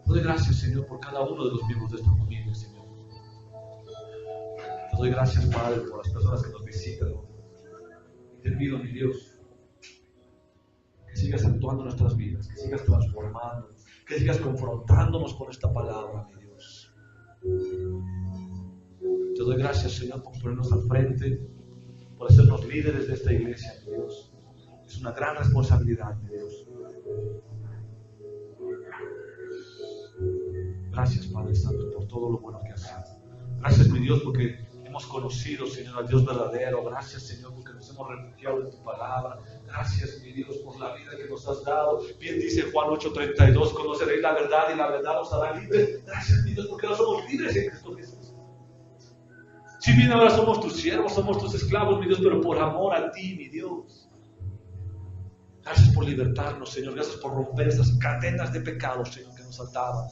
Te doy gracias, Señor, por cada uno de los miembros de esta familia, Señor. Te doy gracias, Padre, por las personas que nos visitan. Y te pido, mi Dios, que sigas actuando en nuestras vidas, que sigas transformando, que sigas confrontándonos con esta palabra, mi Dios. Te doy gracias, Señor, por ponernos al frente, por hacernos líderes de esta iglesia, mi Dios. Es una gran responsabilidad, mi Dios. Gracias, Padre Santo, por todo lo bueno que haces. Gracias, mi Dios, porque hemos conocido, Señor, al Dios verdadero. Gracias, Señor, porque nos hemos refugiado en tu palabra. Gracias, mi Dios, por la vida que nos has dado. Bien dice Juan 8:32, conoceréis la verdad y la verdad os hará libres. Gracias, mi Dios, porque no somos libres en Cristo Jesús. Si bien ahora somos tus siervos, somos tus esclavos, mi Dios, pero por amor a ti, mi Dios. Gracias por libertarnos, Señor. Gracias por romper esas cadenas de pecado, Señor, que nos ataban.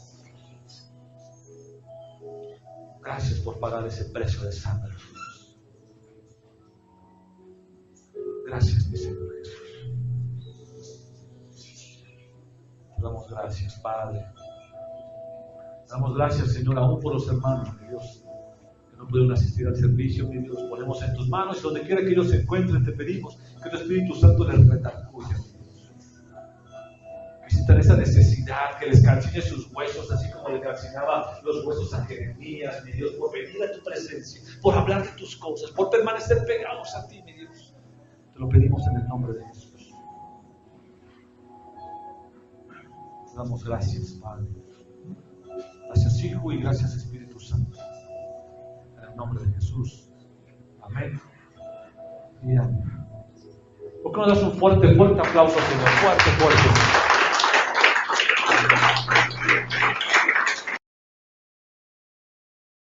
Gracias por pagar ese precio de sangre, Dios. Gracias, mi Señor Jesús. Te damos gracias, Padre. Te damos gracias, Señor, aún por los hermanos, mi Dios, que no pudieron asistir al servicio, mi Dios. Los ponemos en tus manos y donde quiera que ellos se encuentren, te pedimos que tu Espíritu Santo les redarguya. Que sientan esa necesidad, que les calcine sus huesos, así como le calcinaba los huesos a Jeremías, mi Dios, por venir a tu presencia, por hablar de tus cosas, por permanecer pegados a ti, mi Dios. Te lo pedimos en el nombre de Jesús. Te damos gracias, Padre. Gracias, Hijo, y gracias, Espíritu Santo. En el nombre de Jesús. Amén. Y amén. ¿Por qué no das un fuerte aplauso, Señor? Fuerte.